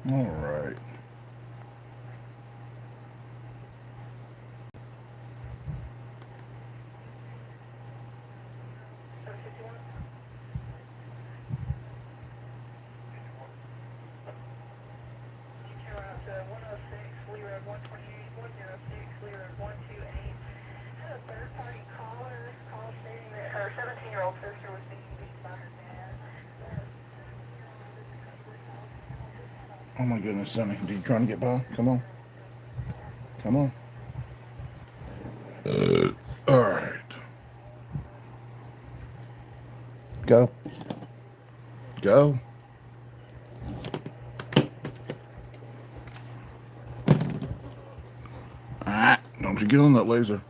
All right. Oh my goodness, Sonny. Are you trying to get by? Come on. Come on. All right. Go. Go. Ah, don't you get on that laser.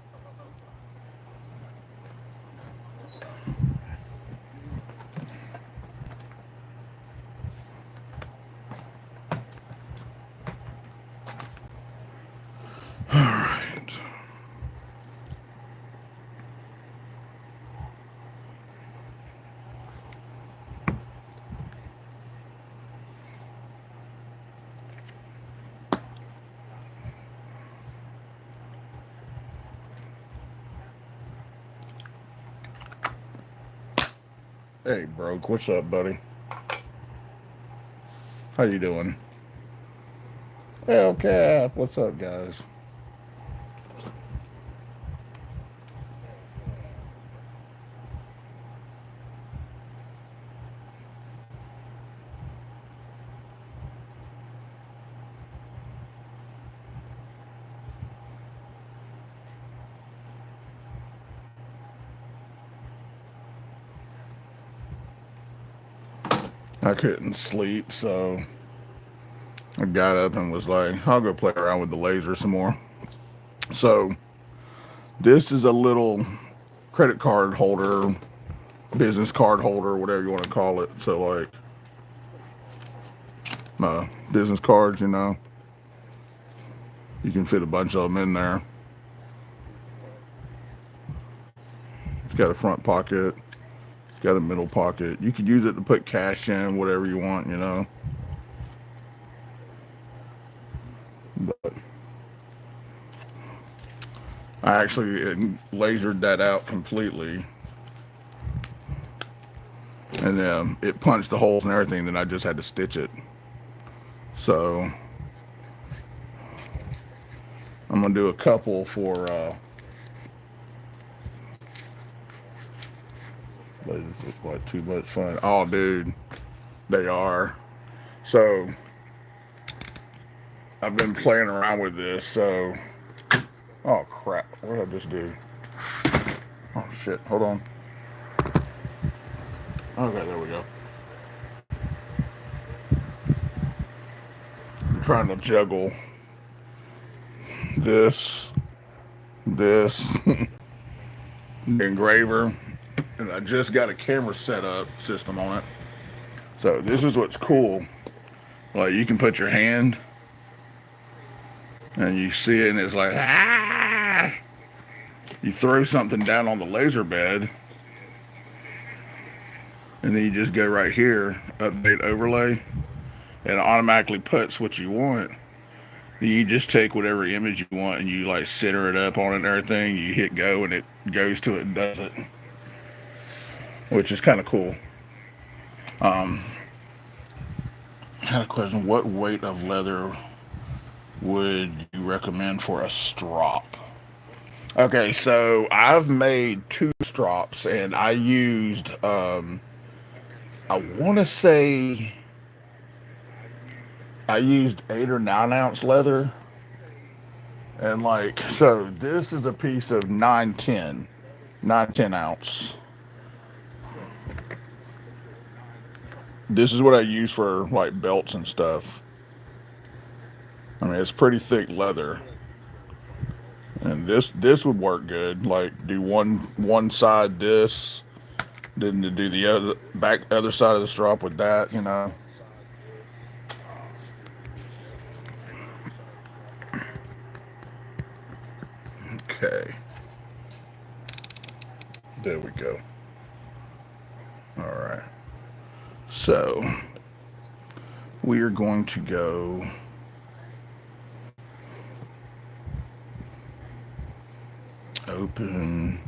All right. Hey, Broke. What's up, buddy? How you doing? Hellcat. What's up, guys? I couldn't sleep, so I got up and was like, I'll go play around with the laser some more. So this is a little credit card holder, business card holder, whatever you want to call it. So like business cards, you can fit a bunch of them in there. It's got a front pocket. It's got a middle pocket. You could use it to put cash in, whatever you want. But I actually lasered that out completely, and then it punched the holes and everything. Then I just had to stitch it. So I'm gonna do a couple for. Lasers look like too much fun. Oh, dude, they are. So I've been playing around with this. So, oh crap, what did I just do? Oh shit, hold on. Okay, there we go. I'm trying to juggle this, this, the engraver, and I just got a camera setup system on it. So this is what's cool. Like you can put your hand and you see it, and it's like ah. You throw something down on the laser bed, and then you just go right here, update overlay, and it automatically puts what you want. You just take whatever image you want and you like center it up on it and everything. You hit go and it goes to it and does it, which is kind of cool. I had a question. What weight of leather would you recommend for a strop? Okay, so I've made two strops and I used, I want to say I used 8 or 9 ounce leather. And like, so this is a piece of 910 ounce. This is what I use for like belts and stuff. I mean, it's pretty thick leather, and this would work good. Like, do one side this, then to do the other side of the strap with that. Okay, there we go. All right. So we are going to go open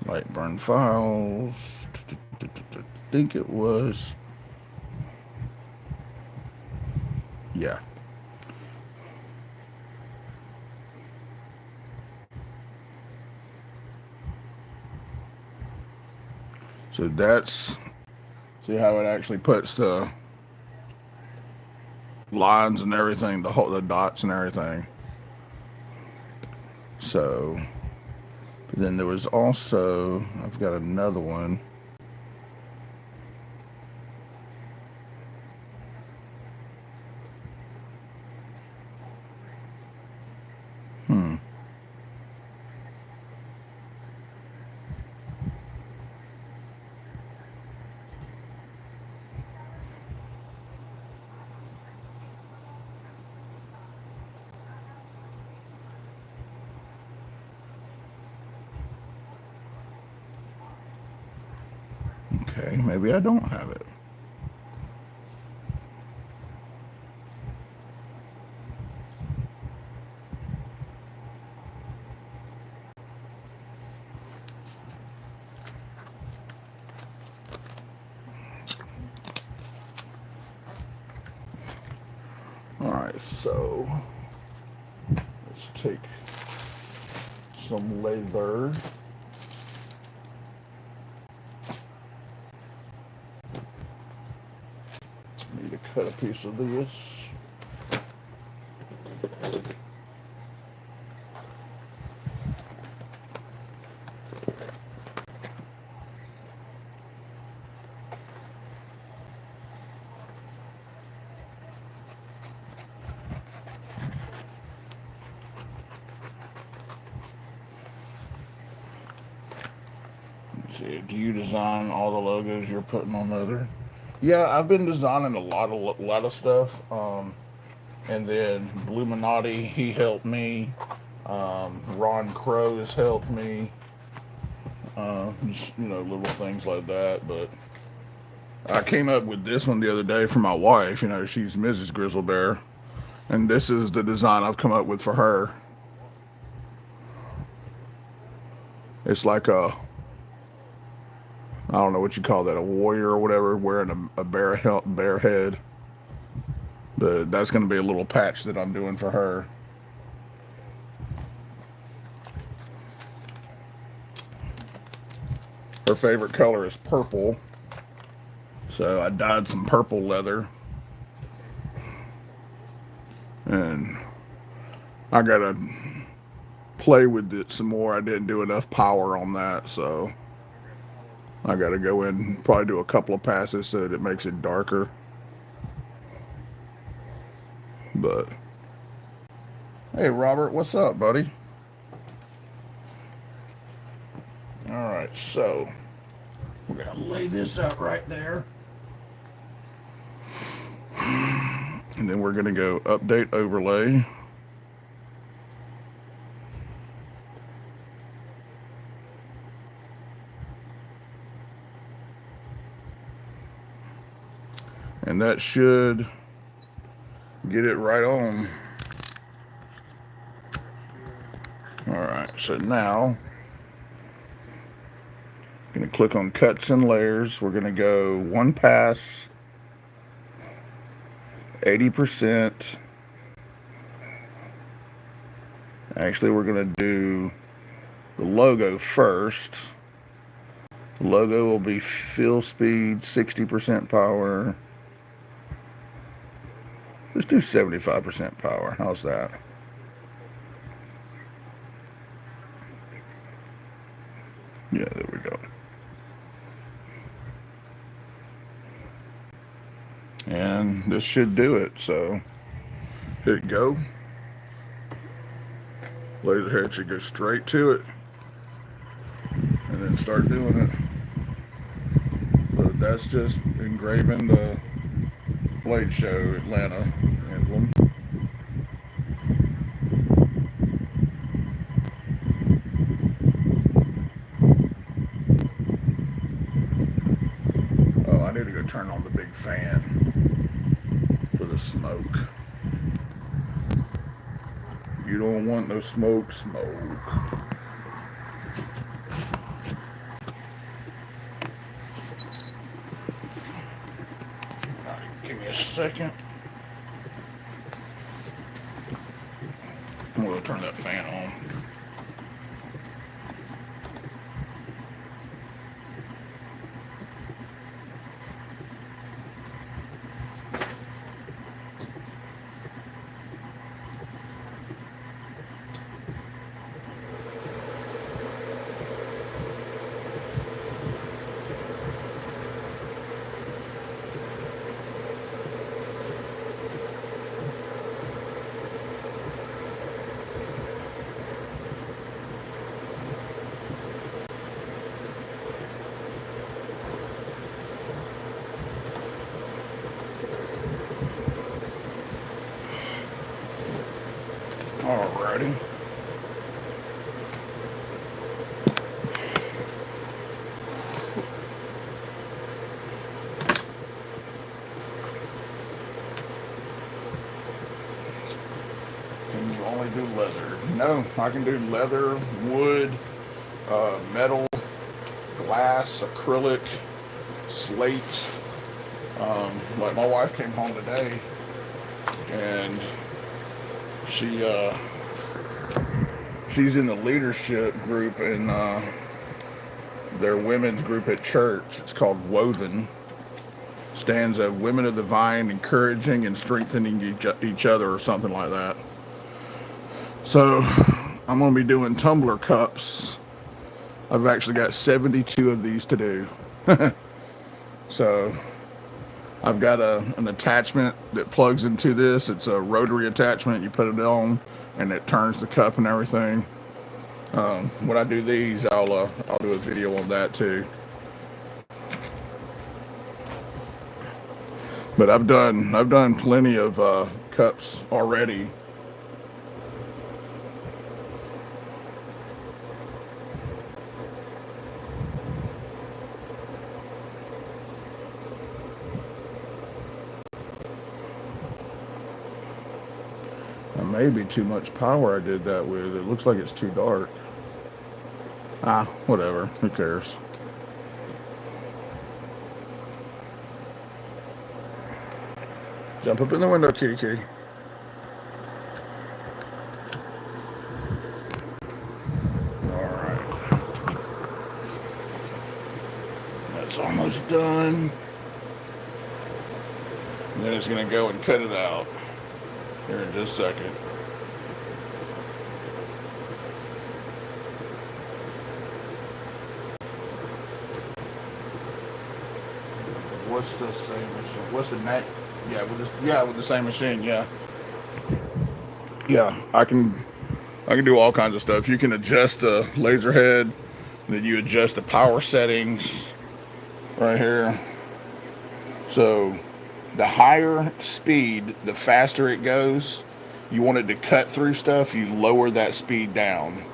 light burn files. I think it was, yeah. So that's, see how it actually puts the lines and everything, the dots and everything. So then there was also, I've got another one. Okay, maybe I don't have it. All right, so let's take some leather. Need to cut a piece of this. Let's see, do you design all the logos you're putting on leather? Yeah, I've been designing a lot of stuff. And then Bluminati, he helped me. Ron Crow has helped me. Just, little things like that. But I came up with this one the other day for my wife. She's Mrs. Grizzlebear, and this is the design I've come up with for her. It's like I don't know what you call that, a warrior or whatever, wearing a bear head. But that's going to be a little patch that I'm doing for her. Her favorite color is purple. So I dyed some purple leather. And I got to play with it some more. I didn't do enough power on that. So I got to go in and probably do a couple of passes so that it makes it darker. But hey, Robert, what's up, buddy? All right, so we're gonna lay this out right there, and then we're gonna go update overlay. And that should get it right on. All right, so now I'm going to click on cuts and layers. We're going to go one pass, 80%. Actually, we're going to do the logo first. The logo will be fill speed, 60% power. Let's do 75% power. How's that? Yeah, there we go. And this should do it. So hit go. Laser head should go straight to it. And then start doing it. But that's just engraving the Blade Show Atlanta emblem. Oh, I fan for the smoke. You don't want no smoke, smoke. Give me a second. I'm gonna turn that fan on. Alrighty. Can you only do leather? No, I can do leather, wood, metal, glass, acrylic, slate. Like my wife came home today, and she she's in the leadership group in their women's group at church. It's called Woven. Stands of Women of the Vine, encouraging and strengthening each other, or something like that. So I'm going to be doing tumbler cups. I've actually got 72 of these to do. So I've got an attachment that plugs into this. It's a rotary attachment. You put it on, and it turns the cup and everything. When I do these, I'll do a video on that too. But I've done plenty of cups already. It may be too much power I did that with. It looks like it's too dark. Ah, whatever. Who cares? Jump up in the window, kitty kitty. Alright. That's almost done. And then it's going to go and cut it out here in just a second. What's the same machine? What's the neck? Yeah, with the same machine. Yeah, yeah. I can do all kinds of stuff. You can adjust the laser head, then you adjust the power settings right here. So the higher speed, the faster it goes. You want it to cut through stuff, you lower that speed down.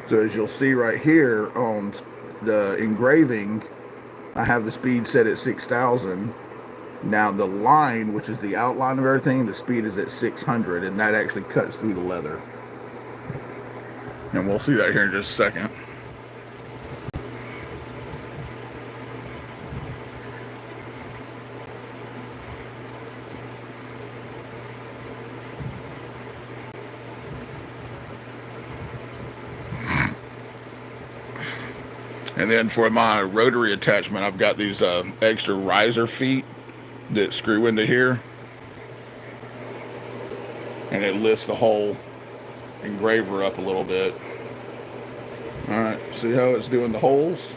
So as you'll see right here on the engraving, I have the speed set at 6,000. Now the line, which is the outline of everything, the speed is at 600, and that actually cuts through the leather. And we'll see that here in just a second. And then for my rotary attachment, I've got these extra riser feet that screw into here. And it lifts the whole engraver up a little bit. Alright, see how it's doing the holes?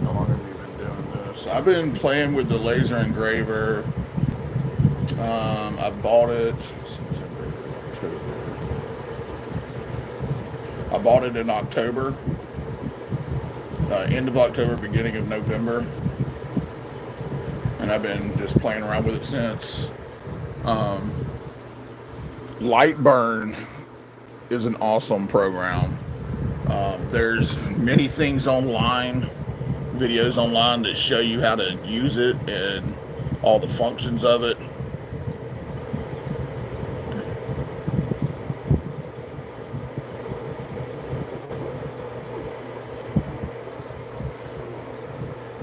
How long have you been doing this? I've been playing with the laser engraver. I bought it September, I bought it in October, end of October, beginning of November, and I've been just playing around with it since. Lightburn is an awesome program. There's many things online, videos online that show you how to use it and all the functions of it.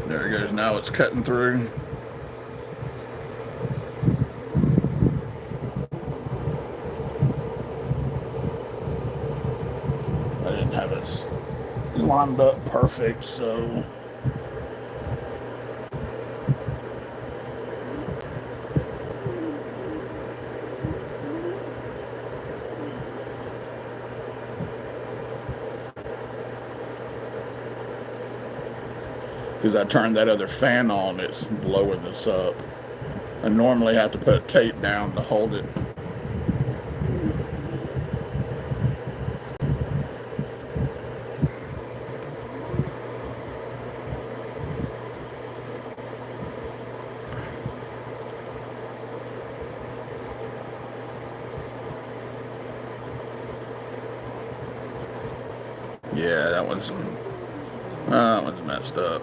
There it goes. Now it's cutting through. I didn't have it lined up perfect, so because I turned that other fan on, it's blowing this up. I normally have to put tape down to hold it. Yeah, that one's messed up.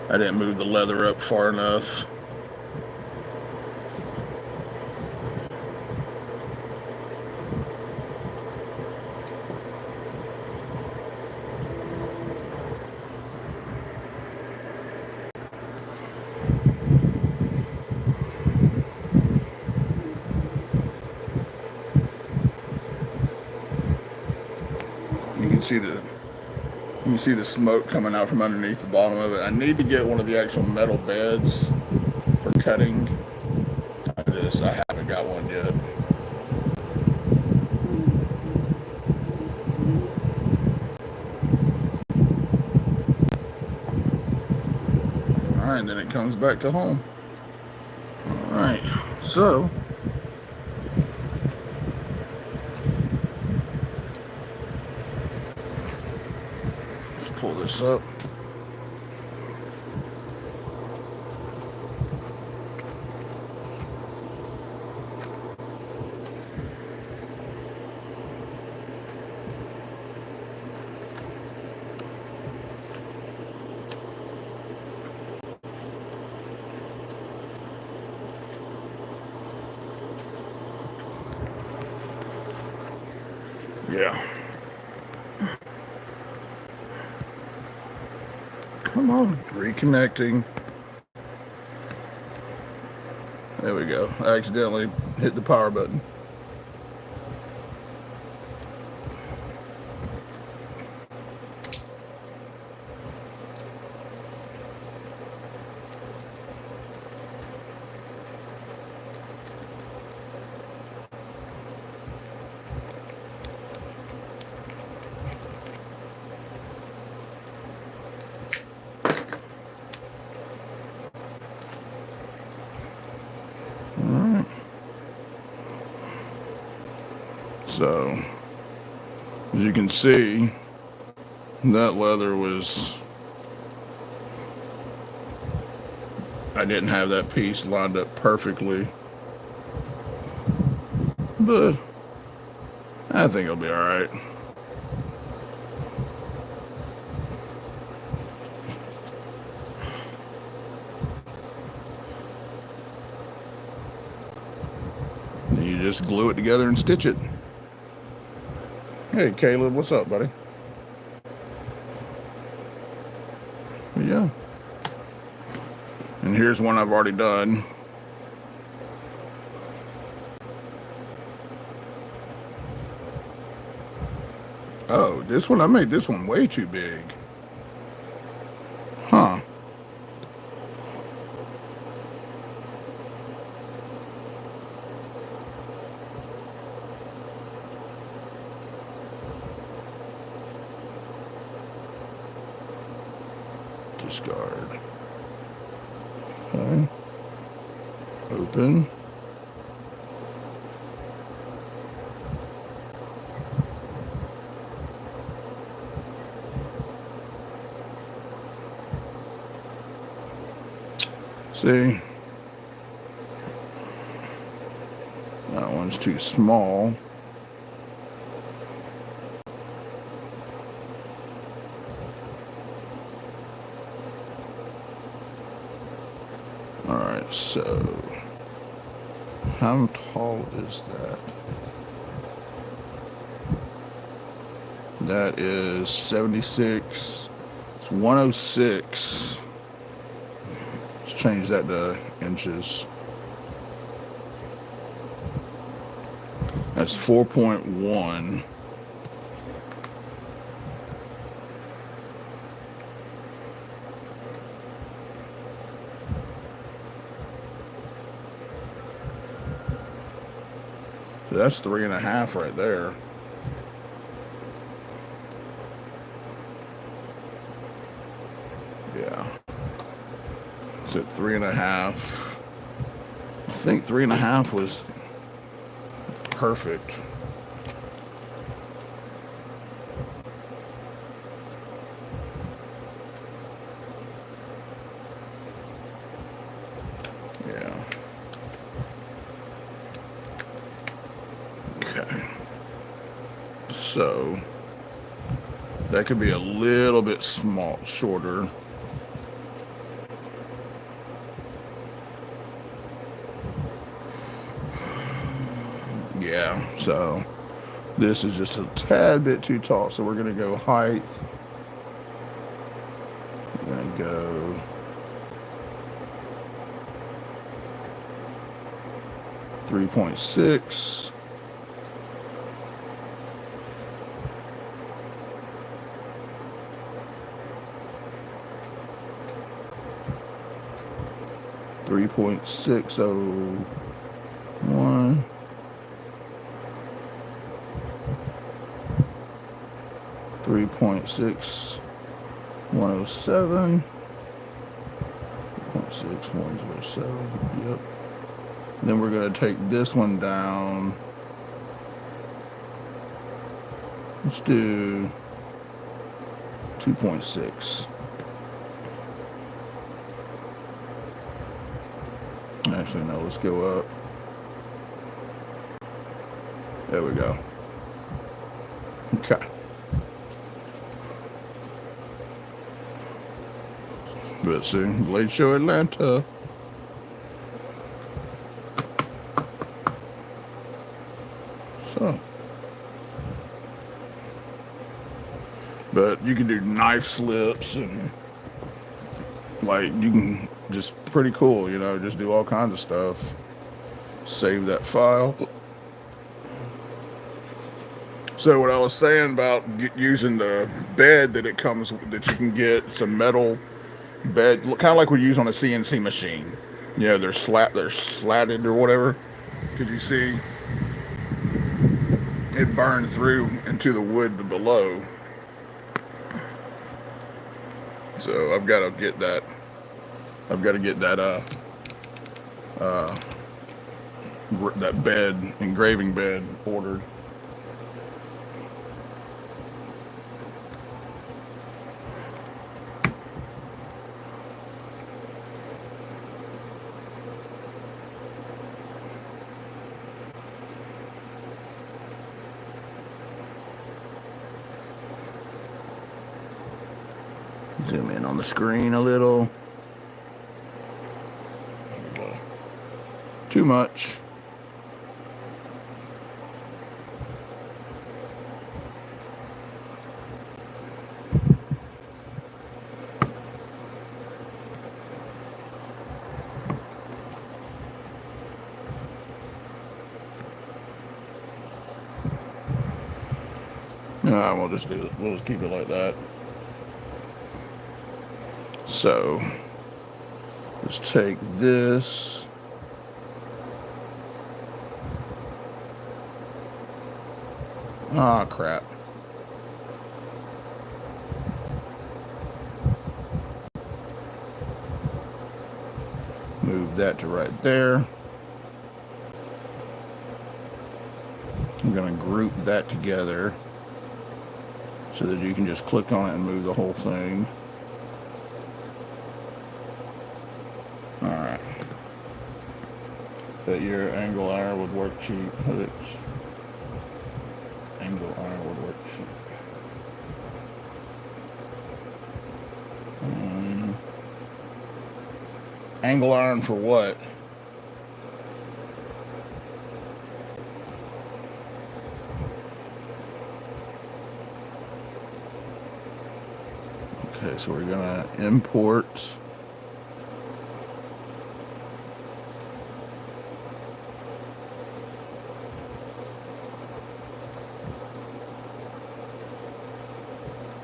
I didn't move the leather up far enough. You can see the smoke coming out from underneath the bottom of it. I need to get one of the actual metal beds for cutting. I haven't got one yet. All right, and then it comes back to home. All right, so let's pull this up. Yeah. Come on, reconnecting. There we go. I accidentally hit the power button. All right. So, as you can see, that leather was, I didn't have that piece lined up perfectly, but I think it'll be all right. You just glue it together and stitch it. Hey, Caleb, what's up, buddy? Yeah. And here's one I've already done. Oh, this one, I made this one way too big. Huh. Discard. Okay. Open. See, that one's too small. All right, so how tall is that? That is 76. It's 106. Let's change that to inches. That's 4.1. So that's 3.5 right there. Yeah. It's at 3.5. I think 3.5 was perfect. Yeah. Okay. So that could be a little bit shorter. Yeah, so this is just a tad bit too tall. So we're gonna go height. We're gonna go 3.6. $3.601. 3.6107. 3.6107. Yep. Then we're going to take this one down. Let's do 2.6. Actually, no, let's go up. There we go. Okay. Let's see. Blade Show Atlanta. So. But you can do knife slips and like you can just pretty cool, you know, just do all kinds of stuff. Save that file. So what I was saying about using the bed that it comes that you can get, it's a metal bed, kind of like we use on a CNC machine. You know, they're slatted or whatever. Because you see, it burned through into the wood below. So I've got to get that. I've got to get that that bed, engraving bed, ordered. Zoom in on the screen a little. Too much. No, we'll just do it. We'll just keep it like that. So let's take this. Ah, crap. Move that to right there. I'm going to group that together so that you can just click on it and move the whole thing. All right. that your angle iron would work cheap. It's angle iron would work cheap. Um, Angle iron for what? Okay, so we're gonna import.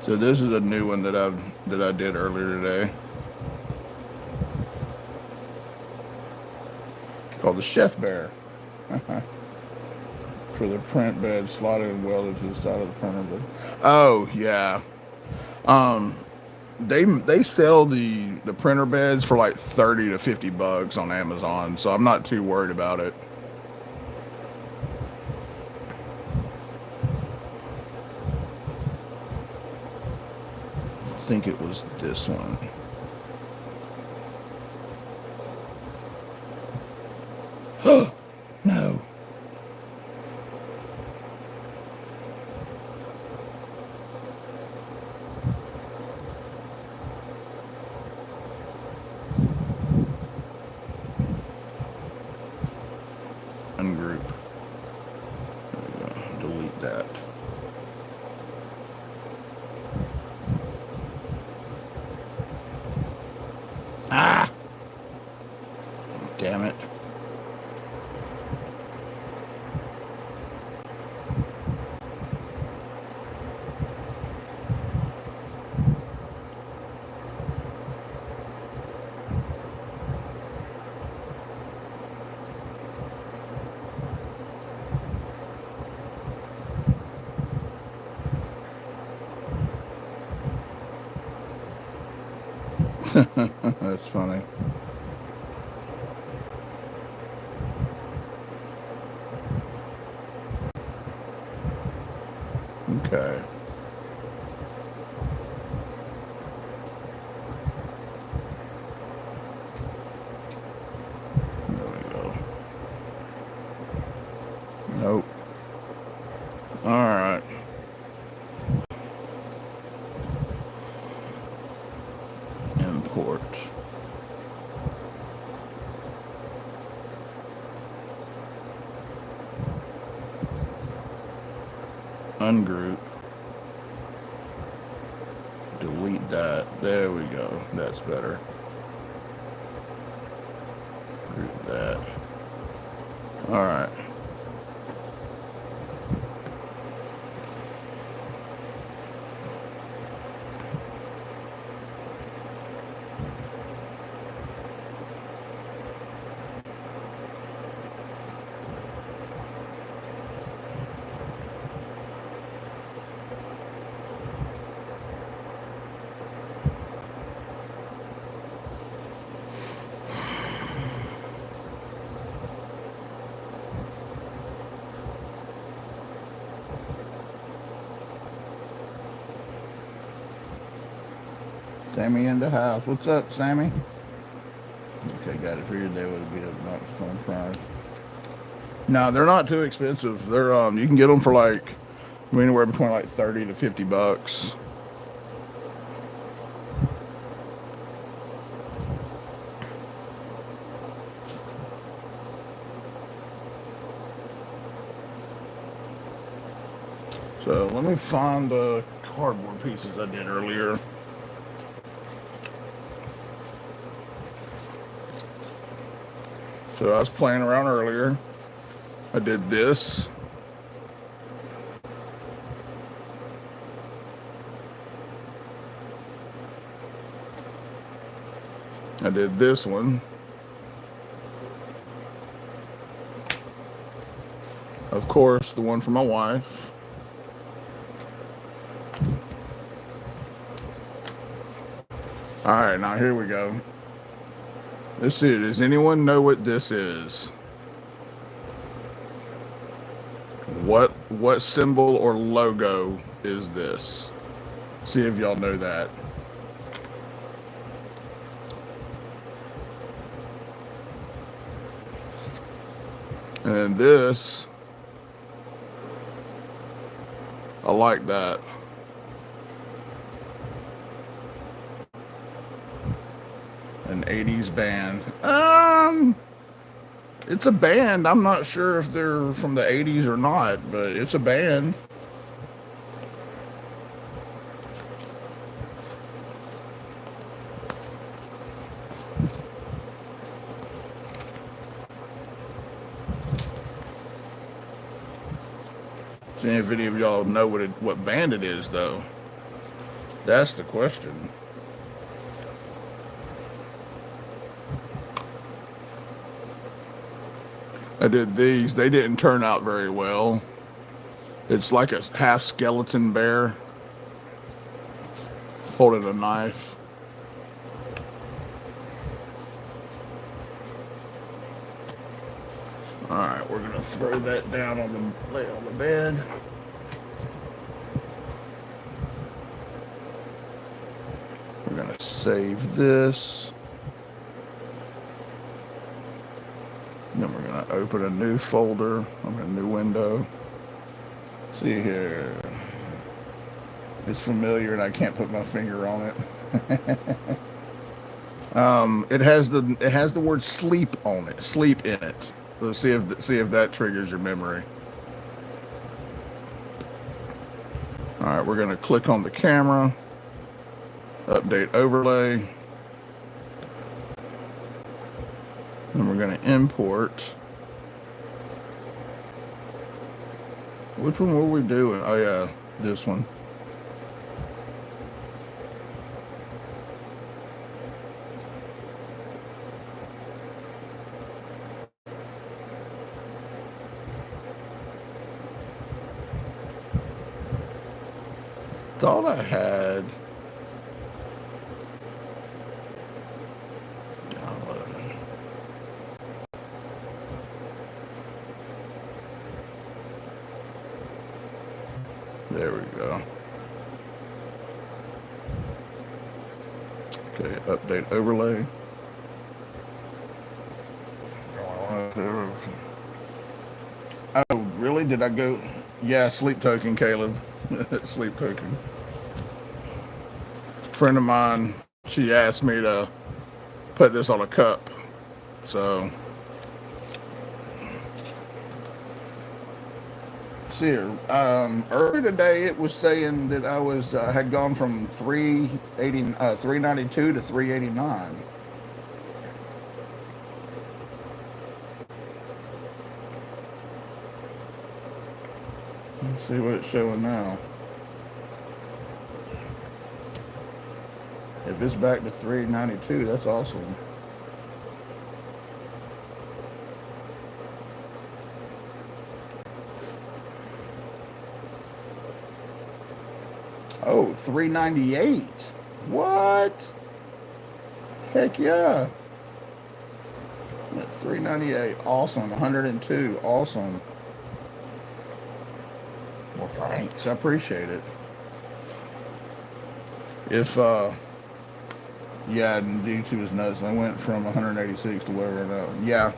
So this is a new one that I did earlier today, called the Chef Bear, for the print bed slotted and welded to the side of the printer bed. Oh yeah, they sell the printer beds for like 30 to 50 bucks on Amazon, so I'm not too worried about it. I think it was this one. No. Ungroup. Delete that. Ah! Damn it. That's funny. Okay. There we go. Nope. All right. Import. Ungroup. Delete that. There we go. That's better. Group that. All right. Sammy in the house. What's up, Sammy? Okay, got it. Figured they would be a microphone price. No, they're not too expensive. They're you can get them for like anywhere between like 30 to 50 bucks. So let me find the cardboard pieces I did earlier. So I was playing around earlier. I did this. I did this one. Of course, the one for my wife. All right, now here we go. Let's see. Does anyone know what this is? What symbol or logo is this? See if y'all know that. And then this, I like that. An 80s band. It's a band. I'm not sure if they're from the 80s or not, but it's a band. See if any of y'all know what band it is, though. That's the question. I did these. They didn't turn out very well. It's like a half skeleton bear holding a knife. All right, we're gonna throw that down on the bed. We're gonna save this. Then we're gonna open a new folder. A new window. See here. It's familiar, and I can't put my finger on it. It has the word sleep on it. Sleep in it. Let's see if that triggers your memory. All right, we're gonna click on the camera. Update overlay. And we're going to import. Which one were we doing? Oh, yeah, this one. Thought I had. There we go. Okay, update overlay. Oh, really? Did I go? Yeah, sleep token, Caleb. Sleep token. Friend of mine, she asked me to put this on a cup. So, see here. Earlier today, it was saying that I had gone from 392 to 389. Let's see what it's showing now. If it's back to 392, that's awesome. Oh, 398. What? Heck yeah. At 398. Awesome. 102. Awesome. Well, thanks. I appreciate it. If, yeah, YouTube is nuts. I went from 186 to wherever now. Yeah.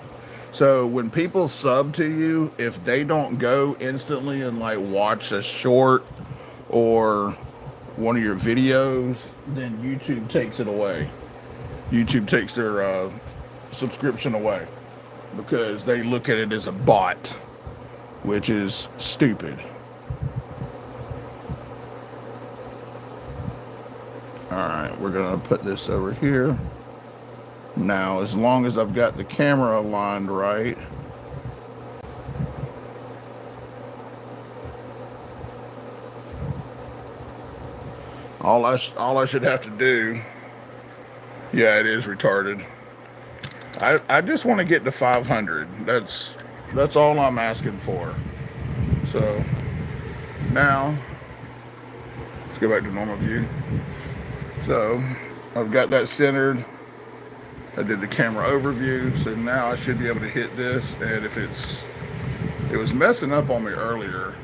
So when people sub to you, if they don't go instantly and like watch a short or one of your videos, then YouTube takes it away. YouTube takes their subscription away because they look at it as a bot, which is stupid. All right, we're gonna put this over here. Now, as long as I've got the camera aligned right, all I should have to do, yeah, it is retarded. I just want to get to 500. That's all I'm asking for. So now let's go back to normal view. So I've got that centered. I did the camera overview, so now I should be able to hit this. And if it was messing up on me earlier.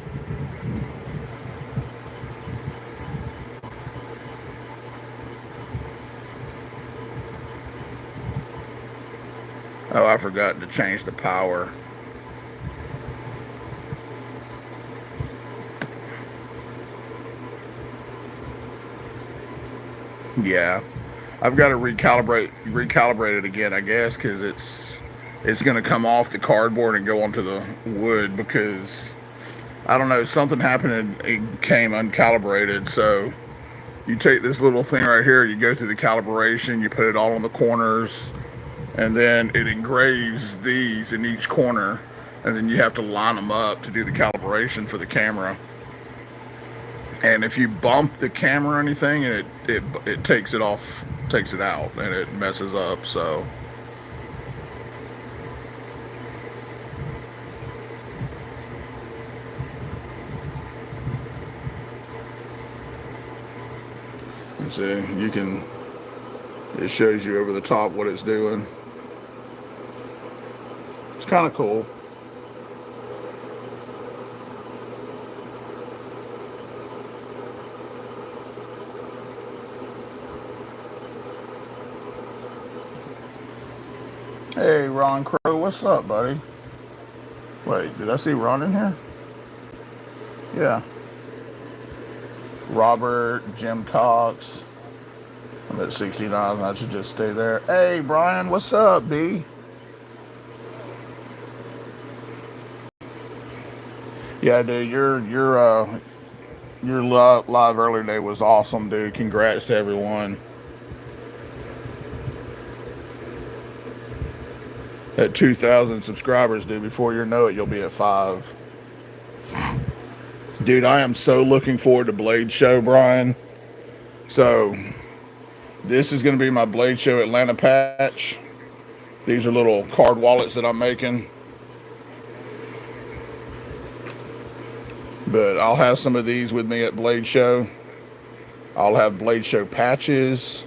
Oh, I forgot to change the power. Yeah, I've got to recalibrate it again, I guess, because it's going to come off the cardboard and go onto the wood because I don't know, something happened and it came uncalibrated. So you take this little thing right here, you go through the calibration, you put it all on the corners, and then it engraves these in each corner, and then you have to line them up to do the calibration for the camera. And if you bump the camera or anything, it takes it off, takes it out, and it messes up. So you see, you can, it shows you over the top what it's doing. It's kind of cool. Hey, Ron Crow, what's up, buddy? Wait, did I see Ron in here? Yeah. Robert, Jim Cox. I'm at 69. I should just stay there. Hey, Brian, what's up, B? Yeah, dude, your live earlier day was awesome, dude. Congrats to everyone. At 2,000 subscribers, dude. Before you know it, you'll be at 5. Dude, I am so looking forward to Blade Show, Brian. So this is going to be my Blade Show Atlanta patch. These are little card wallets that I'm making. But I'll have some of these with me at Blade Show. I'll have Blade Show patches.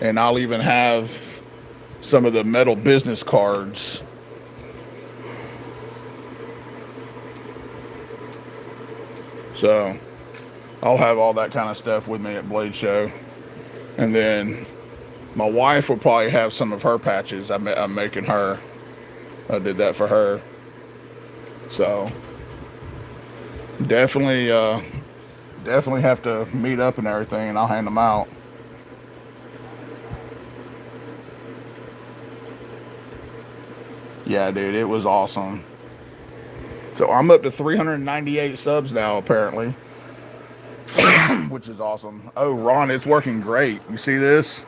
And I'll even have some of the metal business cards. So I'll have all that kind of stuff with me at Blade Show. And then my wife will probably have some of her patches. I'm making her. I did that for her. So definitely, definitely have to meet up and everything, and I'll hand them out. Yeah, dude, it was awesome. So I'm up to 398 subs now, apparently, which is awesome. Oh, Ron, it's working great. You see this?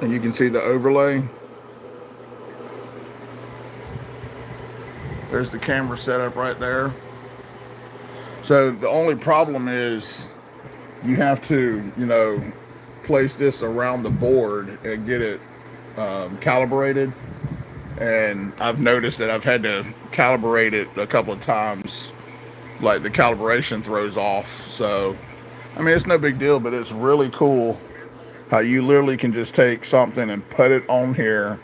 And you can see the overlay. There's the camera setup right there. So the only problem is you have to, place this around the board and get it calibrated. And I've noticed that I've had to calibrate it a couple of times. Like the calibration throws off. So, I mean, it's no big deal, but it's really cool how you literally can just take something and put it on here,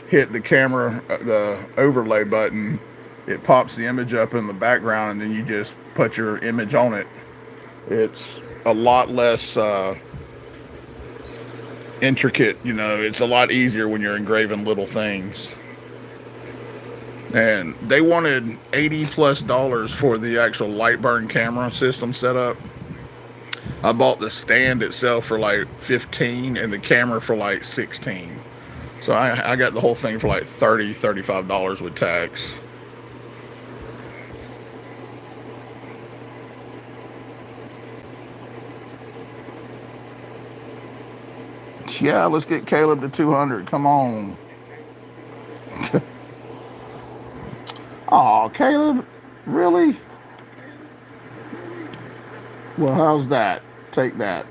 hit the camera, the overlay button, it pops the image up in the background, and then you just put your image on it. It's a lot less intricate, it's a lot easier when you're engraving little things. And they wanted $80+ for the actual light burn camera system setup. I bought the stand itself for like 15 and the camera for like 16. So I got the whole thing for like $35 with tax. Yeah, let's get Caleb to 200. Come on. Oh, Caleb, really? Well, how's that? Take that.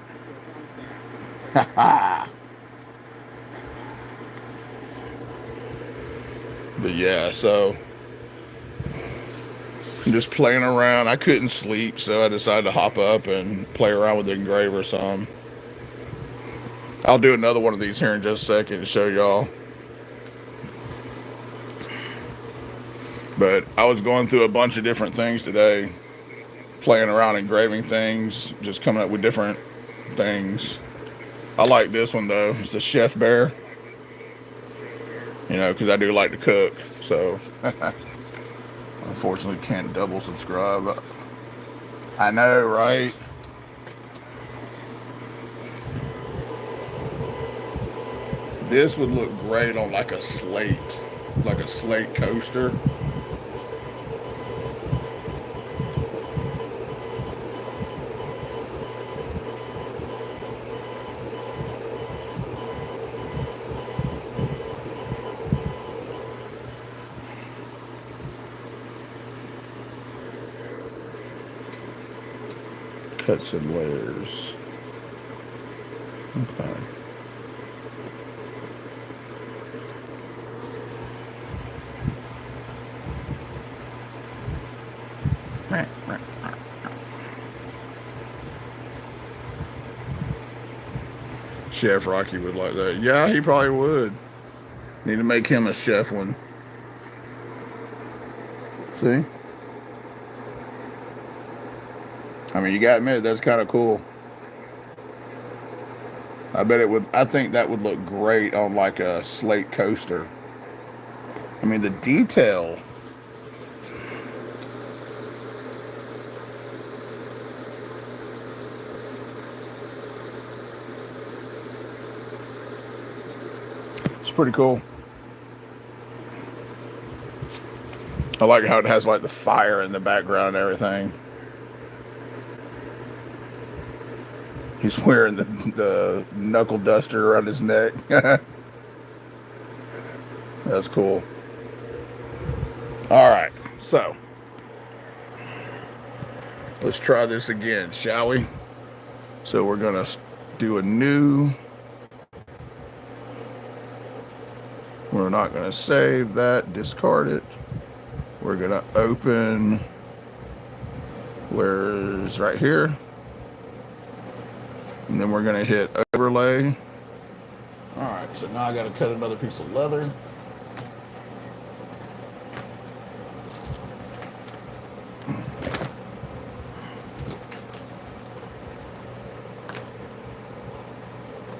But yeah, so I'm just playing around. I couldn't sleep, so I decided to hop up and play around with the engraver some. I'll do another one of these here in just a second to show y'all. But I was going through a bunch of different things today, playing around engraving things, just coming up with different things. I like this one though. It's the Chef Bear. Because I do like to cook. So, unfortunately, can't double subscribe. I know, right? This would look great on like a slate coaster. Cuts in layers. Okay. Chef Rocky would like that. Yeah, he probably would. Need to make him a chef one. See? I mean, you got to admit, that's kind of cool. I bet it would. I think that would look great on like a slate coaster. I mean, the detail. It's pretty cool. I like how it has like the fire in the background and everything. He's wearing the knuckle duster around his neck. That's cool. All right, so let's try this again, shall we? So we're gonna do a new. We're not gonna save that, discard it. We're gonna open. Where's right here? And then we're gonna hit overlay. All right, so now I gotta cut another piece of leather.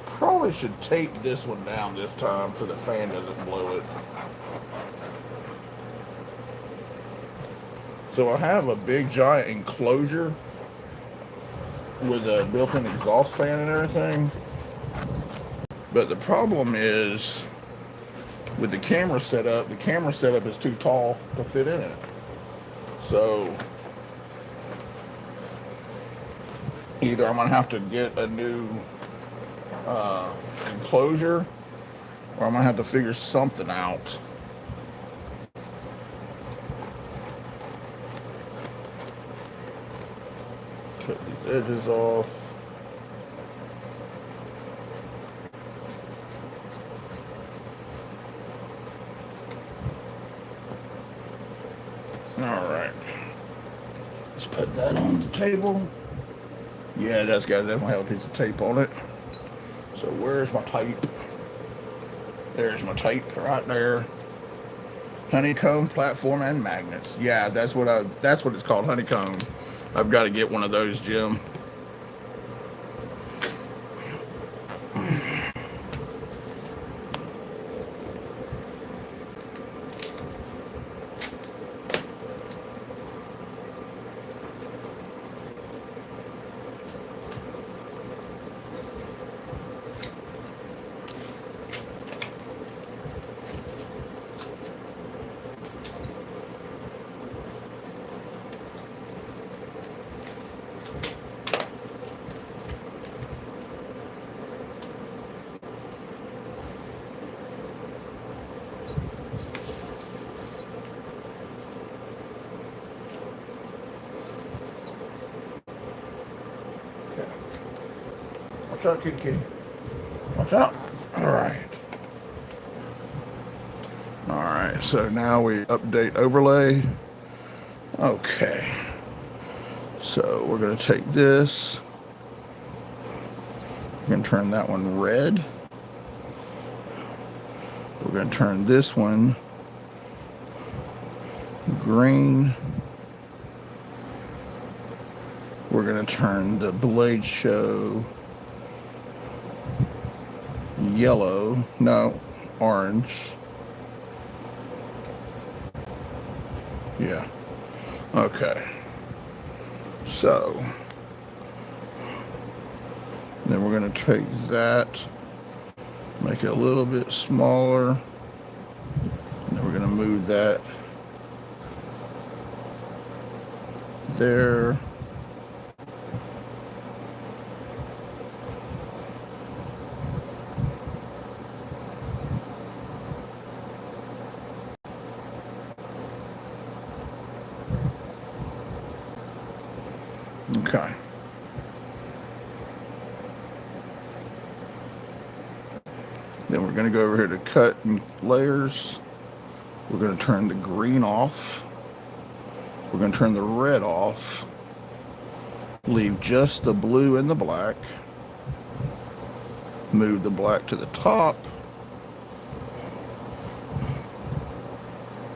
Probably should tape this one down this time so the fan doesn't blow it. So I have a big giant enclosure with a built-in exhaust fan and everything. But the problem is with the camera setup is too tall to fit in it. So either I'm gonna have to get a new enclosure, or I'm gonna have to figure something out. Cut these edges off. All right, let's put that on the table. Yeah, that's got to definitely have a piece of tape on it. So where's my tape? There's my tape right there. Honeycomb platform and magnets. Yeah, that's what it's called, honeycomb. I've got to get one of those, Jim. Watch out, kitty kitty. Watch out. All right. All right, so now we update overlay. Okay. So we're going to take this. We're going to turn that one red. We're going to turn this one green. We're going to turn the blade show yellow. No, orange. Yeah. Okay. So then we're going to take that Make it a little bit smaller. And then we're going to move that there. Okay. Then we're going to go over here to cut and layers. We're going to turn the green off. We're going to turn the red off. Leave just the blue and the black. Move the black to the top.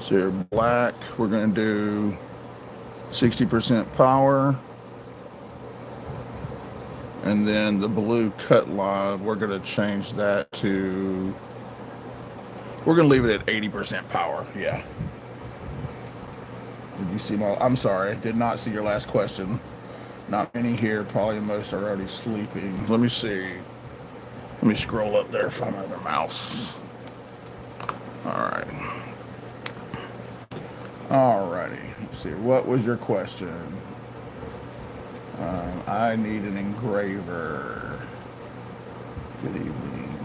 So your black, we're going to do 60% power. And then the blue cut line, we're going to change that to, we're going to leave it at 80% power. Yeah. Did you see my, I'm sorry, did not see your last question. Not many here, probably most are already sleeping. Let me see. Let me scroll up there, find my other mouse. All right. Alrighty. Let's see. What was your question? I need an engraver. Good evening.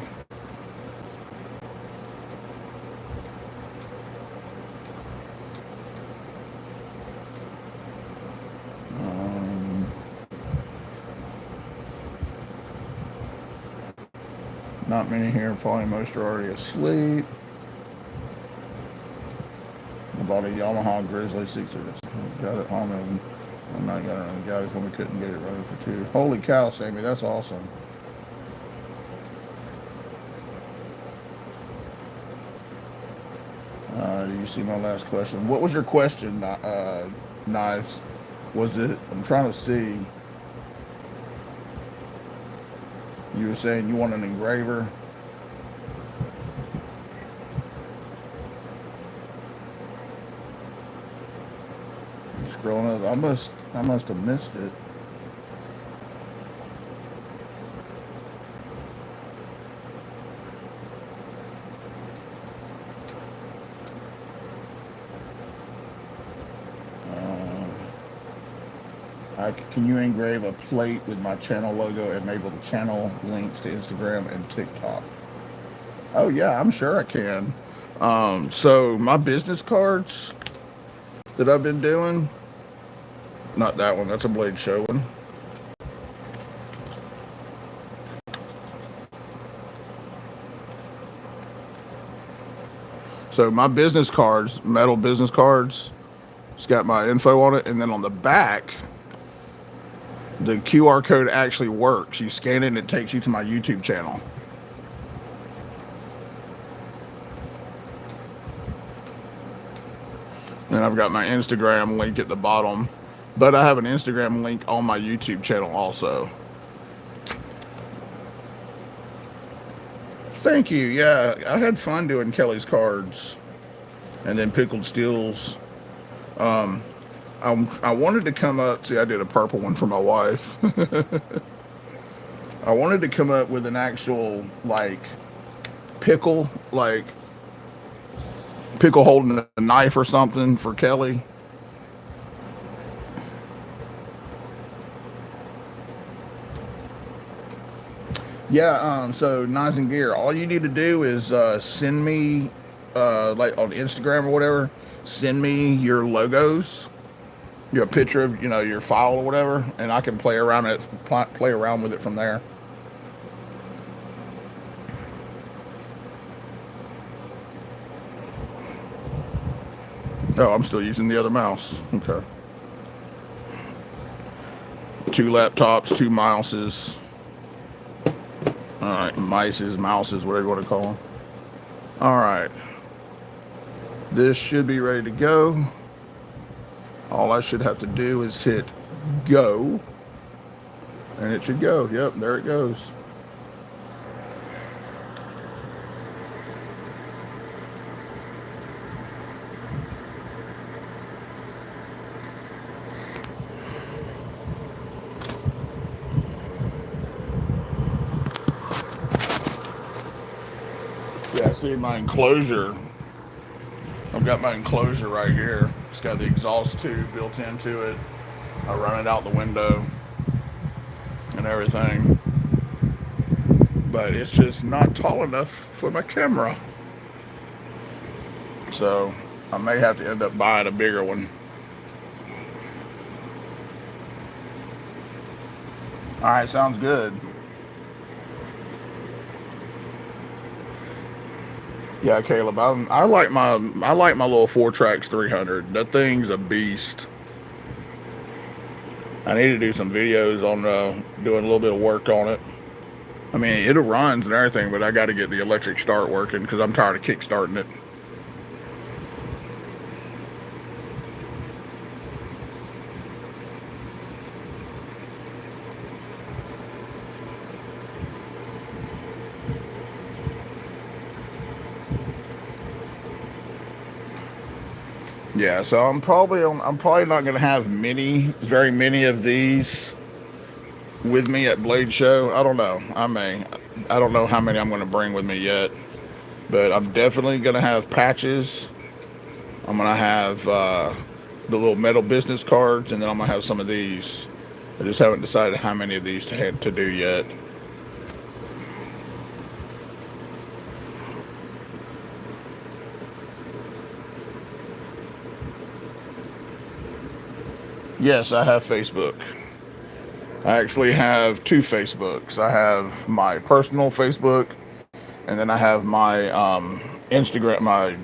Not many here. Probably most are already asleep. I bought a Yamaha Grizzly 6. Got it home and I'm not got it. Got it when we couldn't get it running for 2. Holy cow, Sammy, that's awesome. Do you see my last question? What was your question, Knives? Was it? I'm trying to see. You were saying you want an engraver. Scrolling up, I must have missed it. Can you engrave a plate with my channel logo and enable the channel links to Instagram and TikTok? Oh yeah, I'm sure I can. So my business cards that I've been doing, not that one, that's a Blade Show one. So my business cards, metal business cards, it's got my info on it, and then on the back, the QR code actually works. You scan it and it takes you to my YouTube channel. And I've got my Instagram link at the bottom, but I have an Instagram link on my YouTube channel also. Thank you. Yeah, I had fun doing Kelly's cards and then Pickled Steels. I wanted to come up, see, I did a purple one for my wife. I wanted to come up with an actual, like, pickle, like, pickle holding a knife or something for Kelly. Yeah, so Knives and Gear, all you need to do is send me, like on Instagram or whatever, send me your logos, your picture of, your file or whatever, and I can play around with it from there. Oh, I'm still using the other mouse. Okay. 2 laptops, 2 mouses. All right, mouses, whatever you want to call them. All right. This should be ready to go. All I should have to do is hit go, and it should go. Yep, there it goes. Yeah, see my enclosure. I've got my enclosure right here. It's got the exhaust tube built into it. I run it out the window and everything. But it's just not tall enough for my camera. So I may have to end up buying a bigger one. All right, sounds good. Yeah, Caleb, I like my little 4 Tracks 300. That thing's a beast. I need to do some videos on doing a little bit of work on it. I mean, it runs and everything, but I got to get the electric start working because I'm tired of kick starting it. Yeah, so I'm probably not going to have very many of these with me at Blade Show. I don't know. I don't know how many I'm going to bring with me yet, but I'm definitely going to have patches. I'm going to have the little metal business cards, and then I'm going to have some of these. I just haven't decided how many of these to do yet. Yes, I have Facebook. I actually have two Facebooks. I have my personal Facebook, and then I have my Instagram, my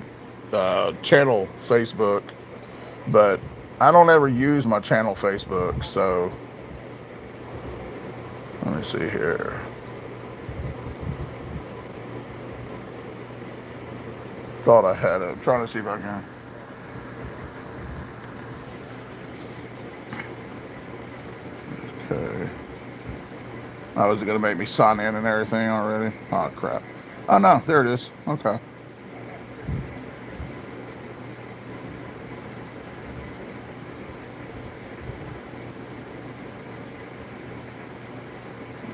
channel Facebook. But I don't ever use my channel Facebook, so let me see here. Thought I had it. I'm trying to see if I can. Okay. Oh, is it going to make me sign in and everything already? Oh, crap. Oh, no. There it is. Okay.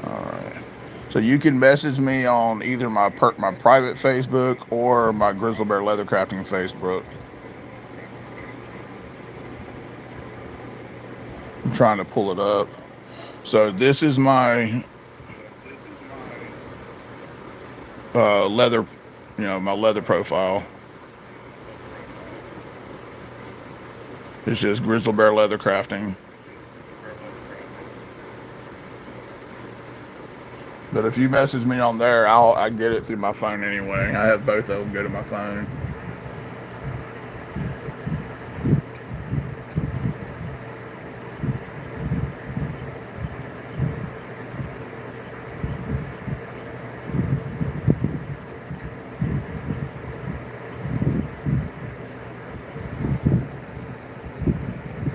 All right. So you can message me on either my private Facebook or my Grizzly Bear Leathercrafting Facebook. I'm trying to pull it up. So this is my leather, my leather profile. It's just Grizzly Bear Leathercrafting. But if you message me on there, I get it through my phone anyway. I have both of them go to my phone.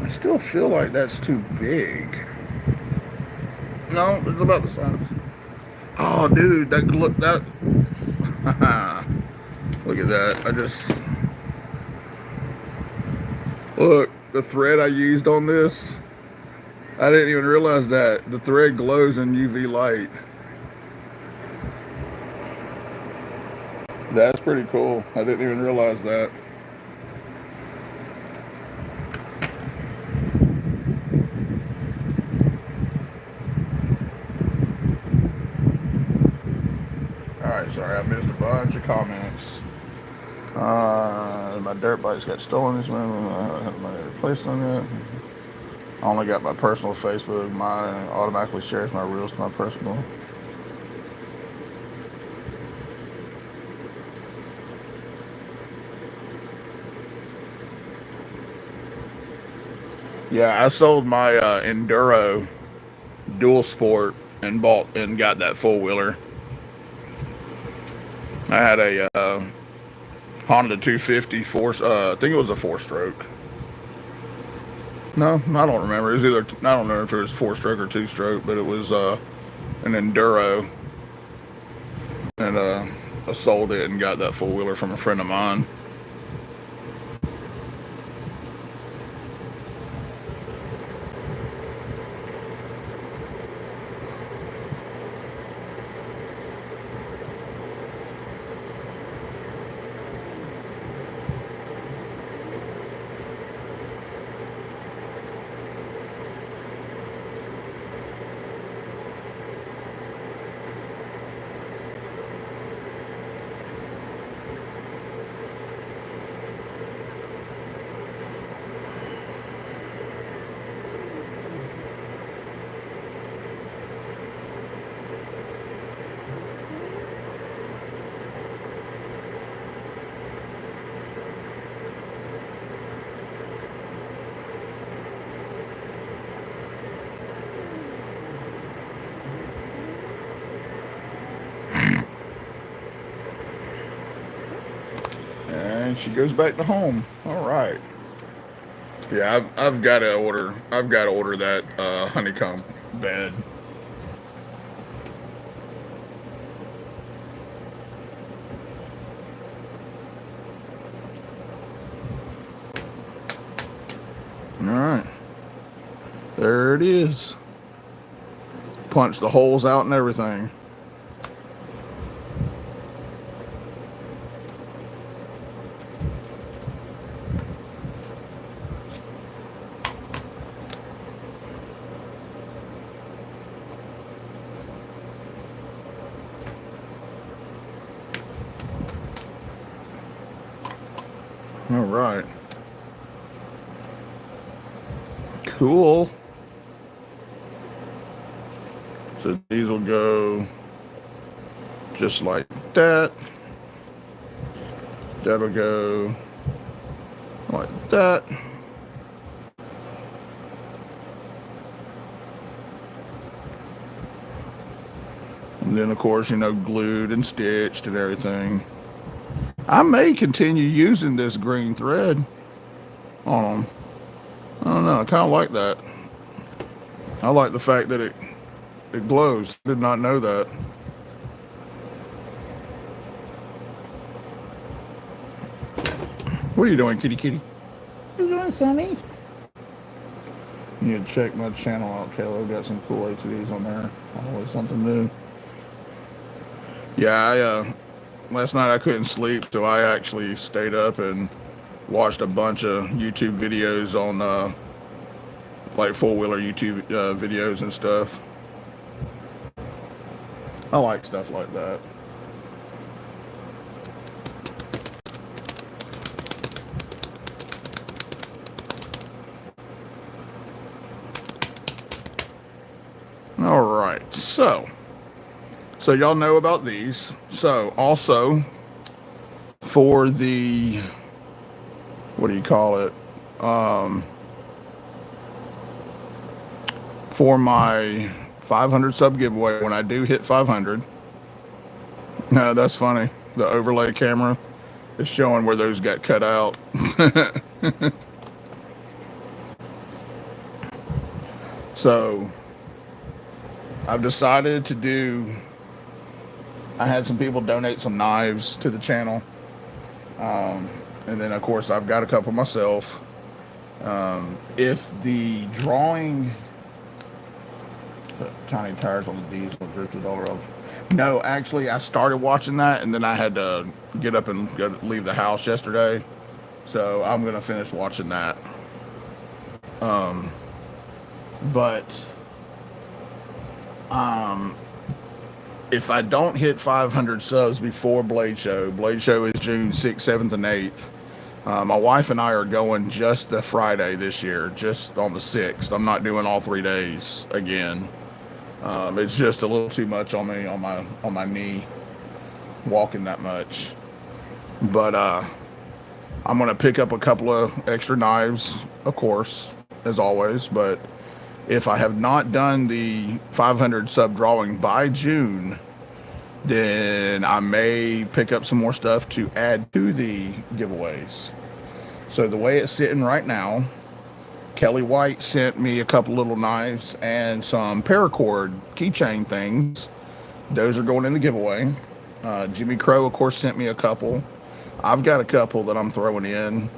I still feel like that's too big. No, it's about the size. Oh, dude, that look at that. I just look the thread I used on this. I didn't even realize that the thread glows in UV light. That's pretty cool. I didn't even realize that. All right, sorry, I missed a bunch of comments. My dirt bikes got stolen this morning. I haven't replaced them yet. I only got my personal Facebook. Mine automatically shares my reels to my personal. Yeah, I sold my Enduro dual sport and bought and got that four wheeler. I had a Honda 250 four. I think it was a four stroke. No, I don't remember. It was either I don't know if it was four stroke or two stroke, but it was an Enduro, and I sold it and got that four wheeler from a friend of mine. And she goes back to home. All right. Yeah, I've got to order. I've got to order that honeycomb bed. All right. There it is. Punch the holes out and everything. All right. Cool. So these will go just like that. That'll go like that. And then, of course, glued and stitched and everything. I may continue using this green thread on them. I don't know. I kind of like that. I like the fact that it glows. Did not know that. What are you doing, kitty kitty? What are you doing, Sonny? You need to check my channel out, Kayla. Got some cool ATVs on there. Always something new. Yeah, last night I couldn't sleep, so I actually stayed up and watched a bunch of YouTube videos on like four-wheeler YouTube videos and stuff. I like stuff like that. All right, so y'all know about these. So also for the, what do you call it? For my 500 sub giveaway, when I do hit 500, no, that's funny. The overlay camera is showing where those got cut out. So I've decided to do, I had some people donate some knives to the channel. And then, of course, I've got a couple myself. If the drawing, tiny tires on the diesel drifted all off. No, actually, I started watching that, and then I had to get up and leave the house yesterday. So I'm going to finish watching that. But if I don't hit 500 subs before Blade Show is June 6th, 7th, and 8th. My wife and I are going just the Friday this year, just on the 6th. I'm not doing all 3 days again. It's just a little too much on me, on my knee, walking that much. But I'm going to pick up a couple of extra knives, of course, as always. But if I have not done the 500 sub drawing by June, then I may pick up some more stuff to add to the giveaways. So the way it's sitting right now, Kelly White sent me a couple little knives and some paracord keychain things. Those are going in the giveaway. Jimmy Crow, of course, sent me a couple. I've got a couple that I'm throwing in.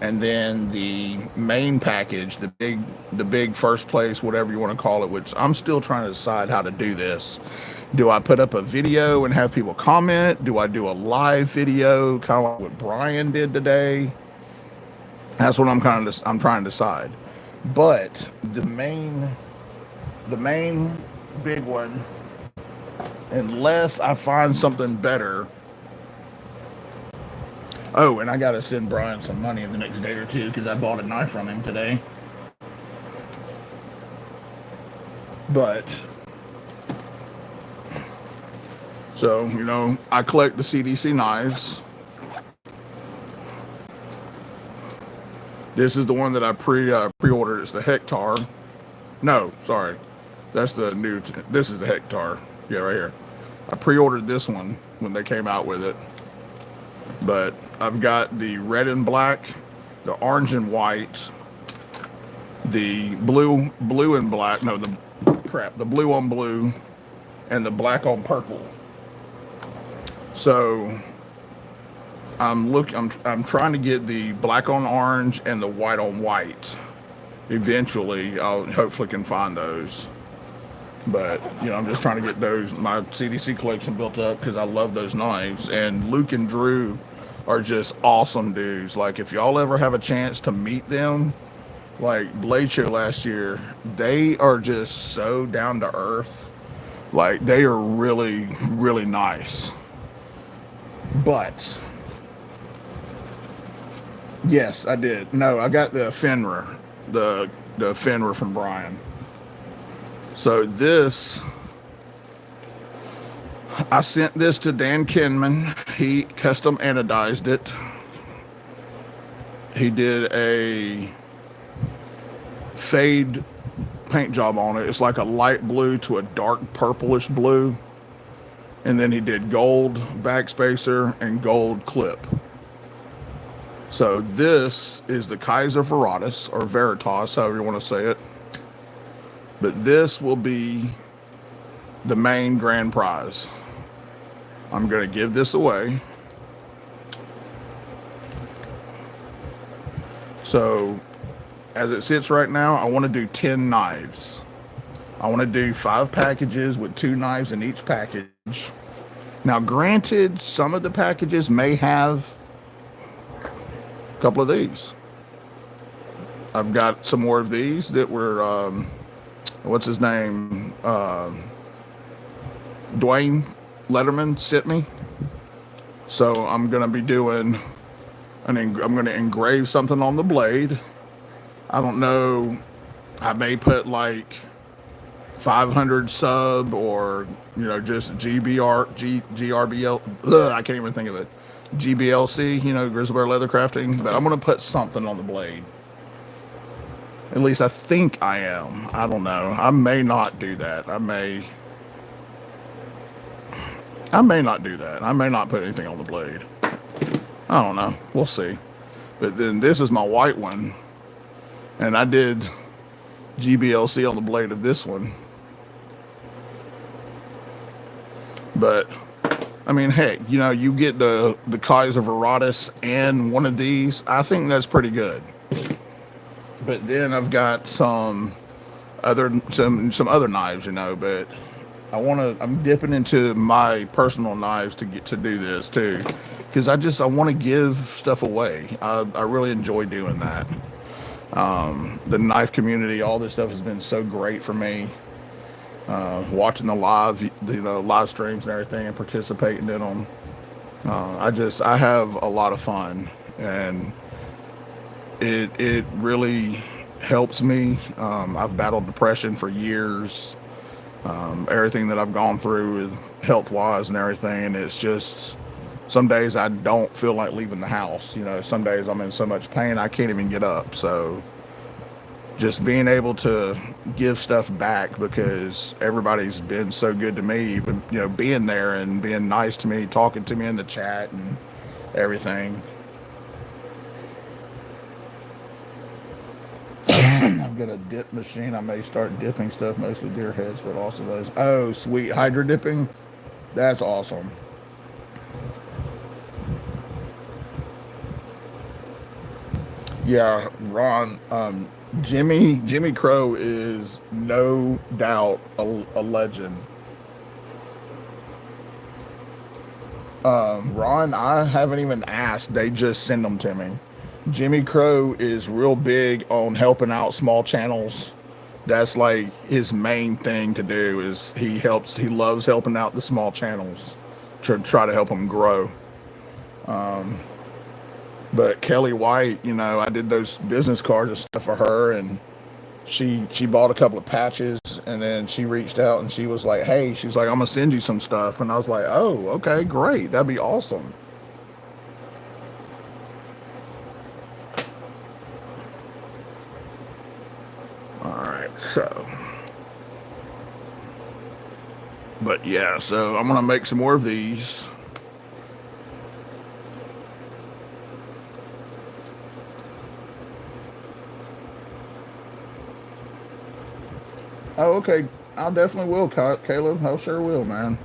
And then the main package, the big first place, whatever you want to call it, which I'm still trying to decide how to do this. Do I put up a video and have people comment? Do I do a live video, kind of like what Brian did today? That's what I'm trying to decide. But the main big one, unless I find something better. Oh, and I got to send Brian some money in the next day or two because I bought a knife from him today. But, so, I collect the CDC knives. This is the one that I pre-ordered. It's the Hector. No, sorry. That's the new, this is the Hector. Yeah, right here. I pre-ordered this one when they came out with it. But I've got the red and black, the orange and white, the blue and black. No, the blue on blue, and the black on purple. So I'm trying to get the black on orange and the white on white. Eventually, I'll hopefully can find those. But I'm just trying to get those my CDC collection built up because I love those knives. And Luke and Drew are just awesome dudes. Like if y'all ever have a chance to meet them, like Blade Show last year, they are just so down to earth. Like they are really, really nice. But yes, I did. No, I got the Fenrir, the Fenrir from Brian. So this, I sent this to Dan Kinman. He custom anodized it. He did a fade paint job on it. It's like a light blue to a dark purplish blue. And then he did gold backspacer and gold clip. So this is the Kaiser Veritas, or Veritas, however you want to say it. But this will be the main grand prize. I'm going to give this away. So as it sits right now, I want to do 10 knives. I want to do 5 packages with 2 knives in each package. Now, granted, some of the packages may have a couple of these. I've got some more of these that were, what's his name? Dwayne Letterman sent me. So I'm going to be doing, I'm going to engrave something on the blade. I don't know. I may put like 500 sub or, just GRBL. I can't even think of it. GBLC, Grizzly Bear Leather Crafting. But I'm going to put something on the blade. At least I think I am. I don't know. I may not do that. I may not do that. I may not put anything on the blade. I don't know. We'll see. But then this is my white one. And I did GBLC on the blade of this one. But, I mean, heck, you get the Kaiser Veritas and one of these. I think that's pretty good. But then I've got some other knives, but I'm dipping into my personal knives to get to do this too. Because I want to give stuff away. I really enjoy doing that. The knife community, all this stuff has been so great for me. Watching the live streams and everything and participating in them. I have a lot of fun, and it really helps me. I've battled depression for years. Everything that I've gone through health wise and everything. It's just, some days I don't feel like leaving the house. Some days I'm in so much pain I can't even get up. So just being able to give stuff back, because everybody's been so good to me, even, being there and being nice to me, talking to me in the chat and everything. I've got a dip machine. I may start dipping stuff, mostly deer heads, but also those. Oh, sweet. Hydro dipping. That's awesome. Yeah, Ron, Jimmy Crow is no doubt a legend. Ron, I haven't even asked. They just send them to me. Jimmy Crow is real big on helping out small channels. That's like his main thing to do. Is he loves helping out the small channels to try to help them grow. But Kelly White, I did those business cards and stuff for her, and she bought a couple of patches, and then she reached out and she was like, hey, she's like, I'm gonna send you some stuff. And I was like, oh, okay, great, that'd be awesome. All right, so, but yeah, so I'm gonna make some more of these. Oh, okay. I definitely will, Caleb. I sure will, man.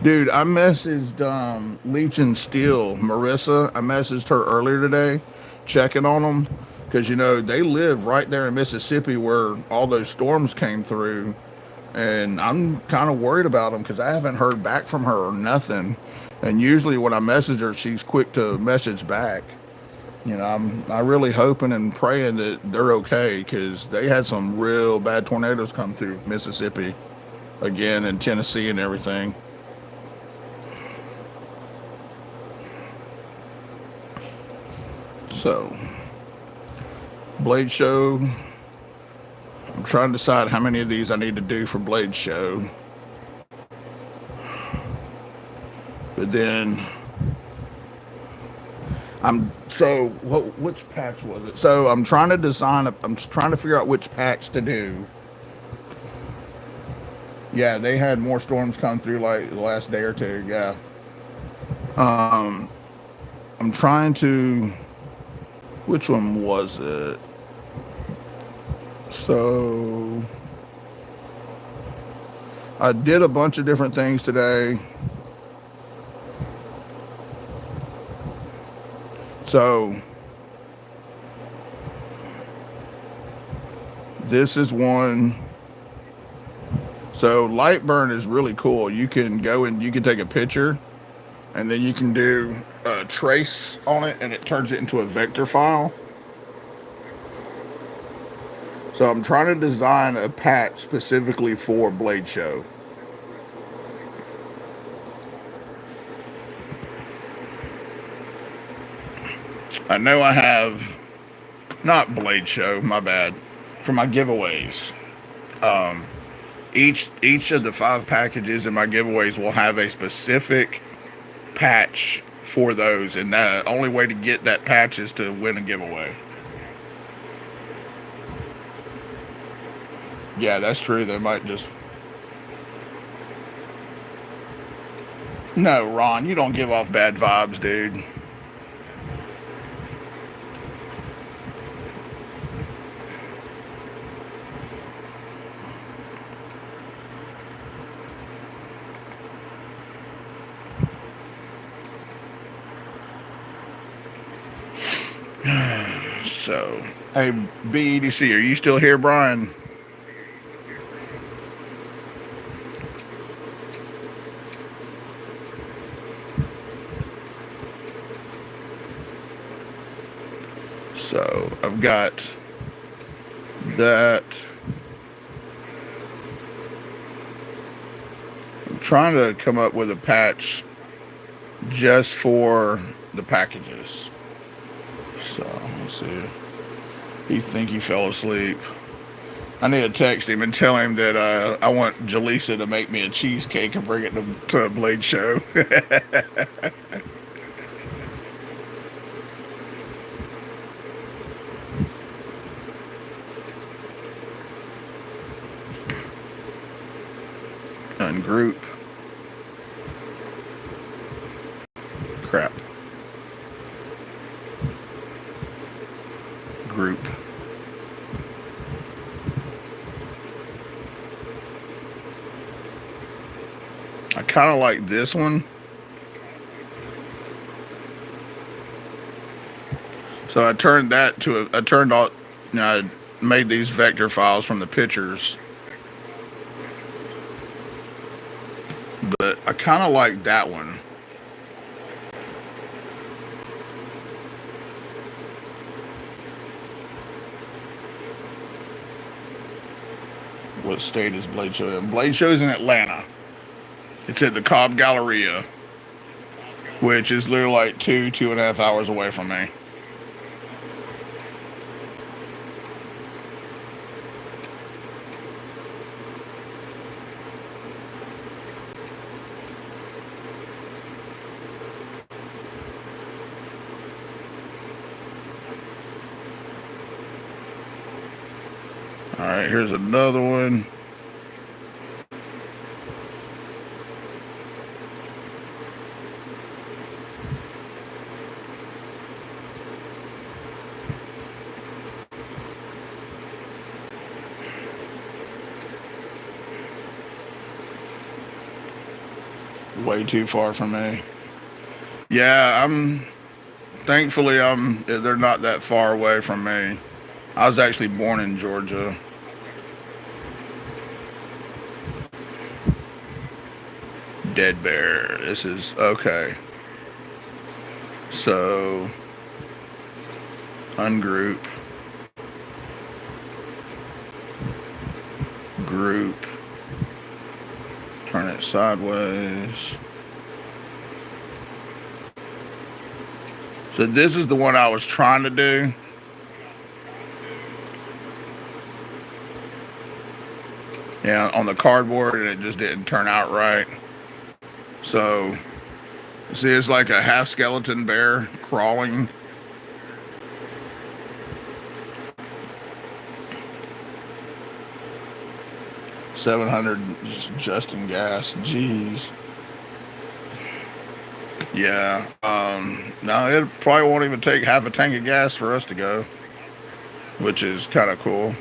Dude, I messaged Leech and Steel, Marissa. I messaged her earlier today, checking on them, because they live right there in Mississippi where all those storms came through, and I'm kind of worried about them because I haven't heard back from her or nothing. And usually when I message her, she's quick to message back. I really hoping and praying that they're okay because they had some real bad tornadoes come through Mississippi again and Tennessee and everything. So, Blade Show. I'm trying to decide how many of these I need to do for Blade Show. But then which patch was it? So I'm trying to I'm trying to figure out which patch to do. Yeah, they had more storms come through like the last day or two. Yeah. I'm trying to, which one was it? So I did a bunch of different things today. So this is one. So Lightburn is really cool. You can go and you can take a picture and then you can do a trace on it and it turns it into a vector file. So I'm trying to design a patch specifically for Blade Show. I know I have not Blade Show, my bad, for my giveaways. Each of the 5 packages in my giveaways will have a specific patch for those, and the only way to get that patch is to win a giveaway. Yeah, that's true. They might just. No, Ron, you don't give off bad vibes, dude. So, hey, BEDC, are you still here, Brian? So, I've got that. I'm trying to come up with a patch just for the packages. So, let's see. He think he fell asleep. I need to text him and tell him that I want Jaleesa to make me a cheesecake and bring it to a Blade Show. Ungroup. Crap. Group. I kind of like this one. So I turned all, I made these vector files from the pictures. But I kind of like that one. What state is Blade Show in? Blade Show is in Atlanta. It's at the Cobb Galleria, which is literally like 2.5 hours away from me. All right, here's another one. Way too far from me. Yeah, I'm. Thankfully, They're not that far away from me. I was actually born in Georgia. Dead bear. This is okay. So ungroup, group, turn it sideways. So this is the one I was trying to do. Yeah, on the cardboard, and it just didn't turn out right. So, see, it's like a half skeleton bear crawling. 700 just in gas. Jeez. Yeah. No, it probably won't even take half a tank of gas for us to go, which is kind of cool.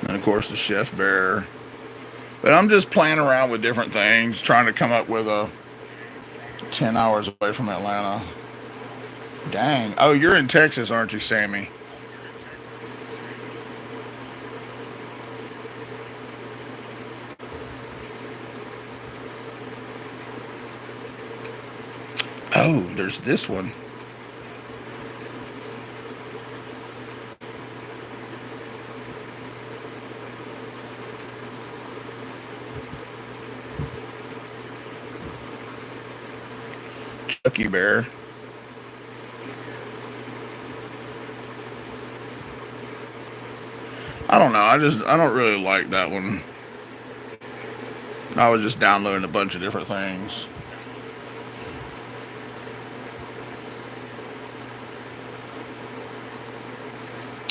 And of course, the chef bear. But I'm just playing around with different things, trying to come up with a 10 hours away from Atlanta. Dang. Oh, you're in Texas, aren't you, Sammy? Oh, there's this one. Chucky Bear. I don't know. I don't really like that one. I was just downloading a bunch of different things.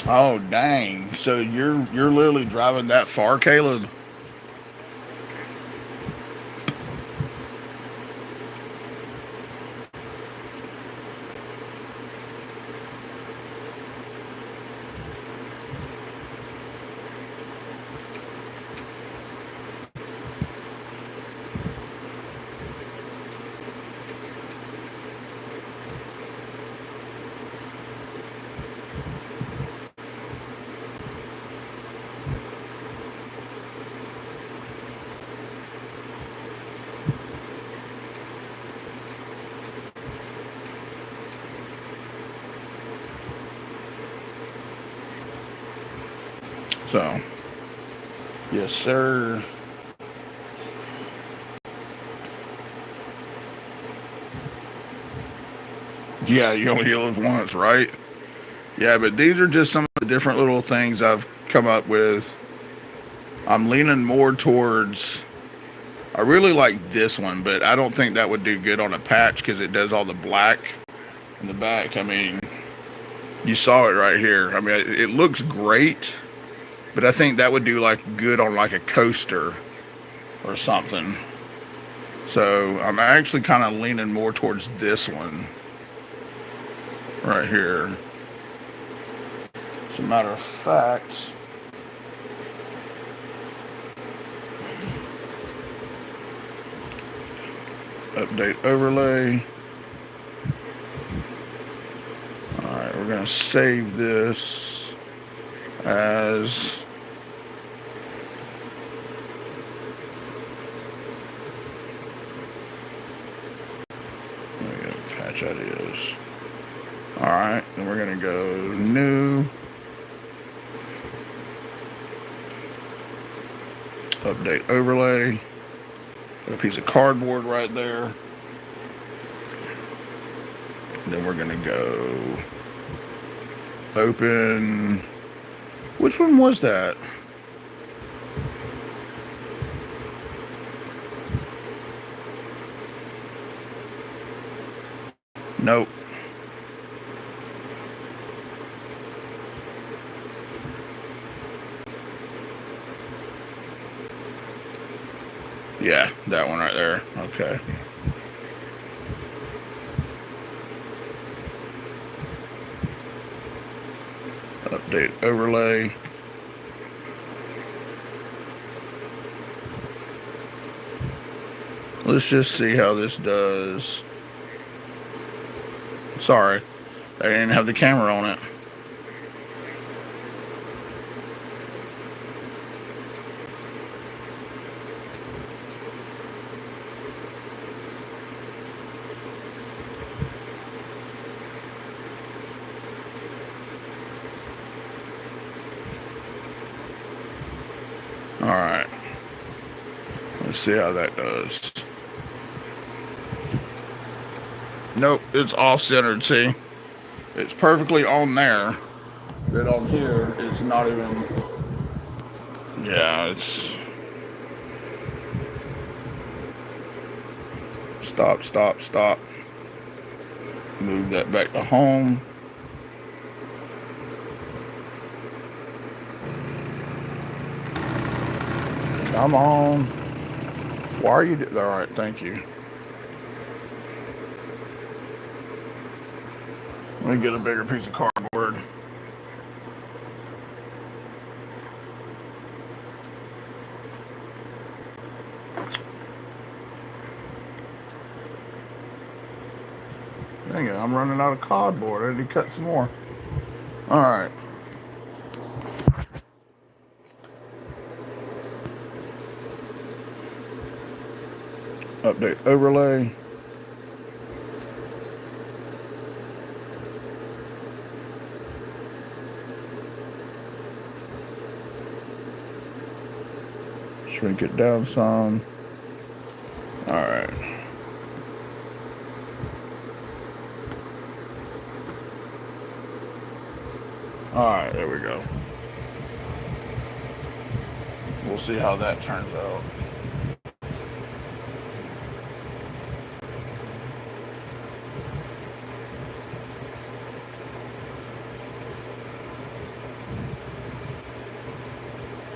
Oh dang! So you're literally driving that far, Caleb? So yes, sir. Yeah, you only live once, right? Yeah, but these are just some of the different little things I've come up with. I'm leaning more towards. I really like this one, but I don't think that would do good on a patch because it does all the black in the back. I mean, you saw it right here. I mean, it looks great, but I think that would do like good on like a coaster or something. So I'm actually kind of leaning more towards this one right here. As a matter of fact, update overlay. All right, we're gonna save this as patch ideas. All right, then we're gonna go new, update overlay. Got a piece of cardboard right there. And then we're gonna go open. Which one was that? Nope. Yeah, that one right there. Okay. Update overlay. Let's just see how this does. Sorry, I didn't have the camera on it. All right. Let's see how that does. Nope, it's off centered. See, it's perfectly on there. But on here, it's not even. Yeah, it's. Stop, stop, stop. Move that back to home. Come on. Why are you? All right, thank you. Let me get a bigger piece of cardboard. Dang it, I'm running out of cardboard. I need to cut some more. All right. Update overlay. Shrink it down some. All right. All right, there we go. We'll see how that turns out.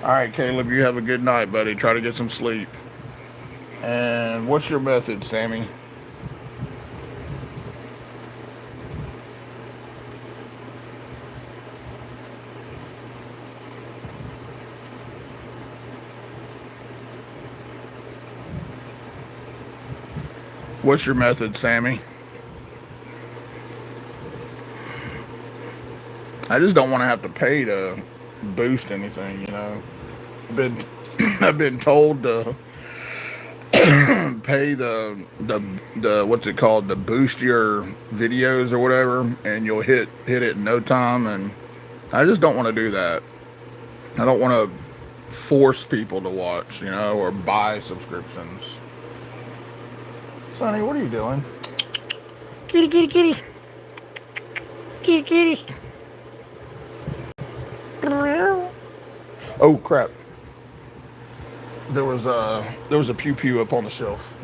All right, Caleb, you have a good night, buddy. Try to get some sleep. And what's your method, Sammy? What's your method, Sammy? I just don't want to have to pay to boost anything, you know. I've been I've been told to pay the what's it called, to boost your videos or whatever, and you'll hit it in no time, and I just don't want to do that. I don't want to force people to watch, you know, or buy subscriptions. Sonny, what are you doing? Kitty, kitty, kitty, kitty, kitty. Oh crap! There was a pew pew up on the shelf.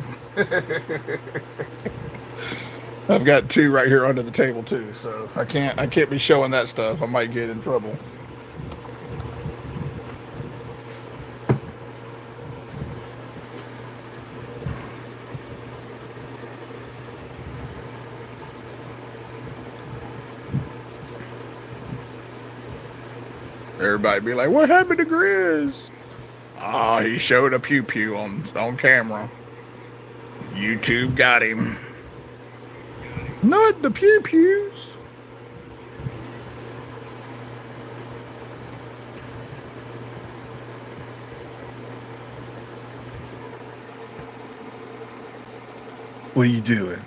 I've got two right here under the table too, so I can't be showing that stuff. I might get in trouble. Everybody be like, "What happened to Grizz?" Ah, he showed a pew pew on camera. YouTube got him. Not the pew pews. What are you doing?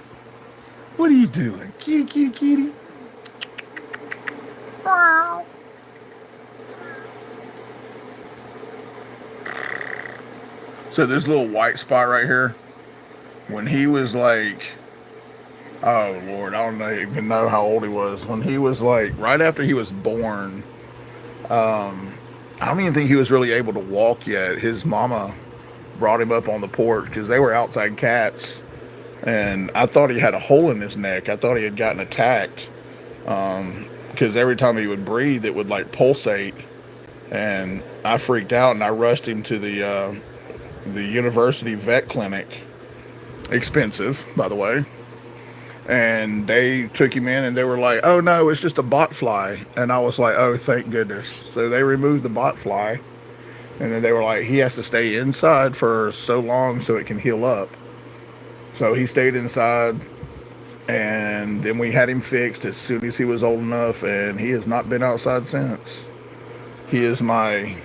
What are you doing? Kitty, kitty, kitty. Meow. So this little white spot right here, when he was like, oh Lord, I don't even know how old he was. When he was like, right after he was born, I don't even think he was really able to walk yet. His mama brought him up on the porch because they were outside cats, and I thought he had a hole in his neck. I thought he had gotten attacked because every time he would breathe, it would like pulsate, and I freaked out and I rushed him to the university vet clinic. Expensive, by the way. And they took him in and they were like, oh no, it's just a bot fly. And I was like, oh, thank goodness. So they removed the bot fly. And then they were like, he has to stay inside for so long so it can heal up. So he stayed inside. And then we had him fixed as soon as he was old enough. And he has not been outside since. He is my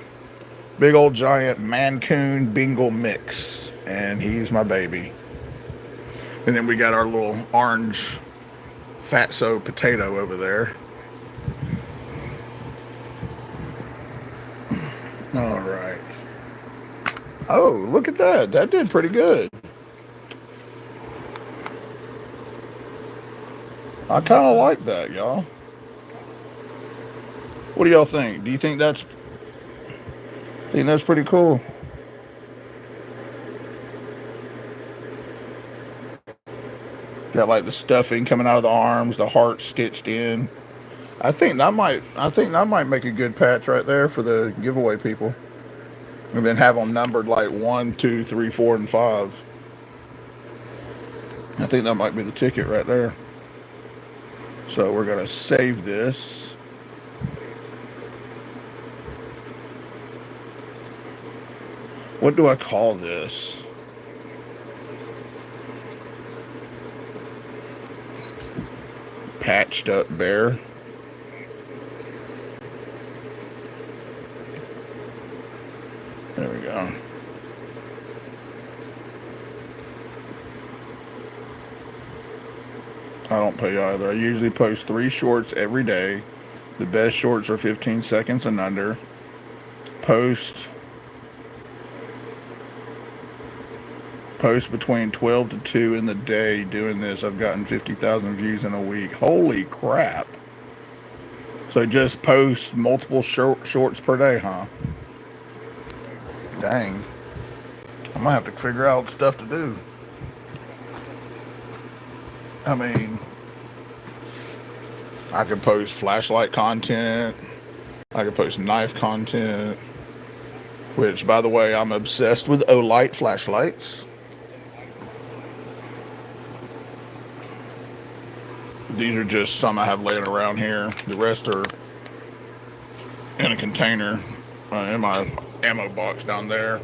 big old giant Mancoon Bengal mix. And he's my baby. And then we got our little orange fatso potato over there. All right. Oh, look at that. That did pretty good. I kind of like that, y'all. What do y'all think? Do you think that's pretty cool? Got like the stuffing coming out of the arms, the heart stitched in. I think that might make a good patch right there for the giveaway people. And then have them numbered like 1, 2, 3, 4, and 5. I think that might be the ticket right there. So we're gonna save this. What do I call this? Patched up bear. There we go. I don't pay either. I usually post 3 shorts every day. The best shorts are 15 seconds and under. Post post between 12 to 2 in the day doing this. I've gotten 50,000 views in a week. Holy crap. So just post multiple shorts per day, huh? Dang. I might have to figure out stuff to do. I mean, I could post flashlight content. I could post knife content. Which, by the way, I'm obsessed with Olight flashlights. These are just some I have laying around here. The rest are in a container in my ammo box down there.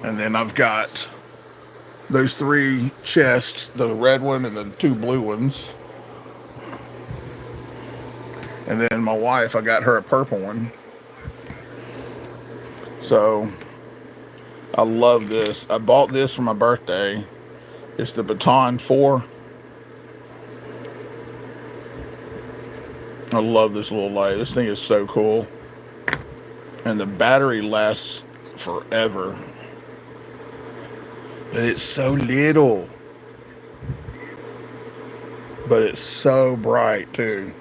And then I've got those 3 chests, the red one and the 2 blue ones. And then my wife, I got her a purple one. So I love this. I bought this for my birthday. It's the Baton 4. I love this little light. This thing is so cool. And the battery lasts forever. But it's so little. But it's so bright too.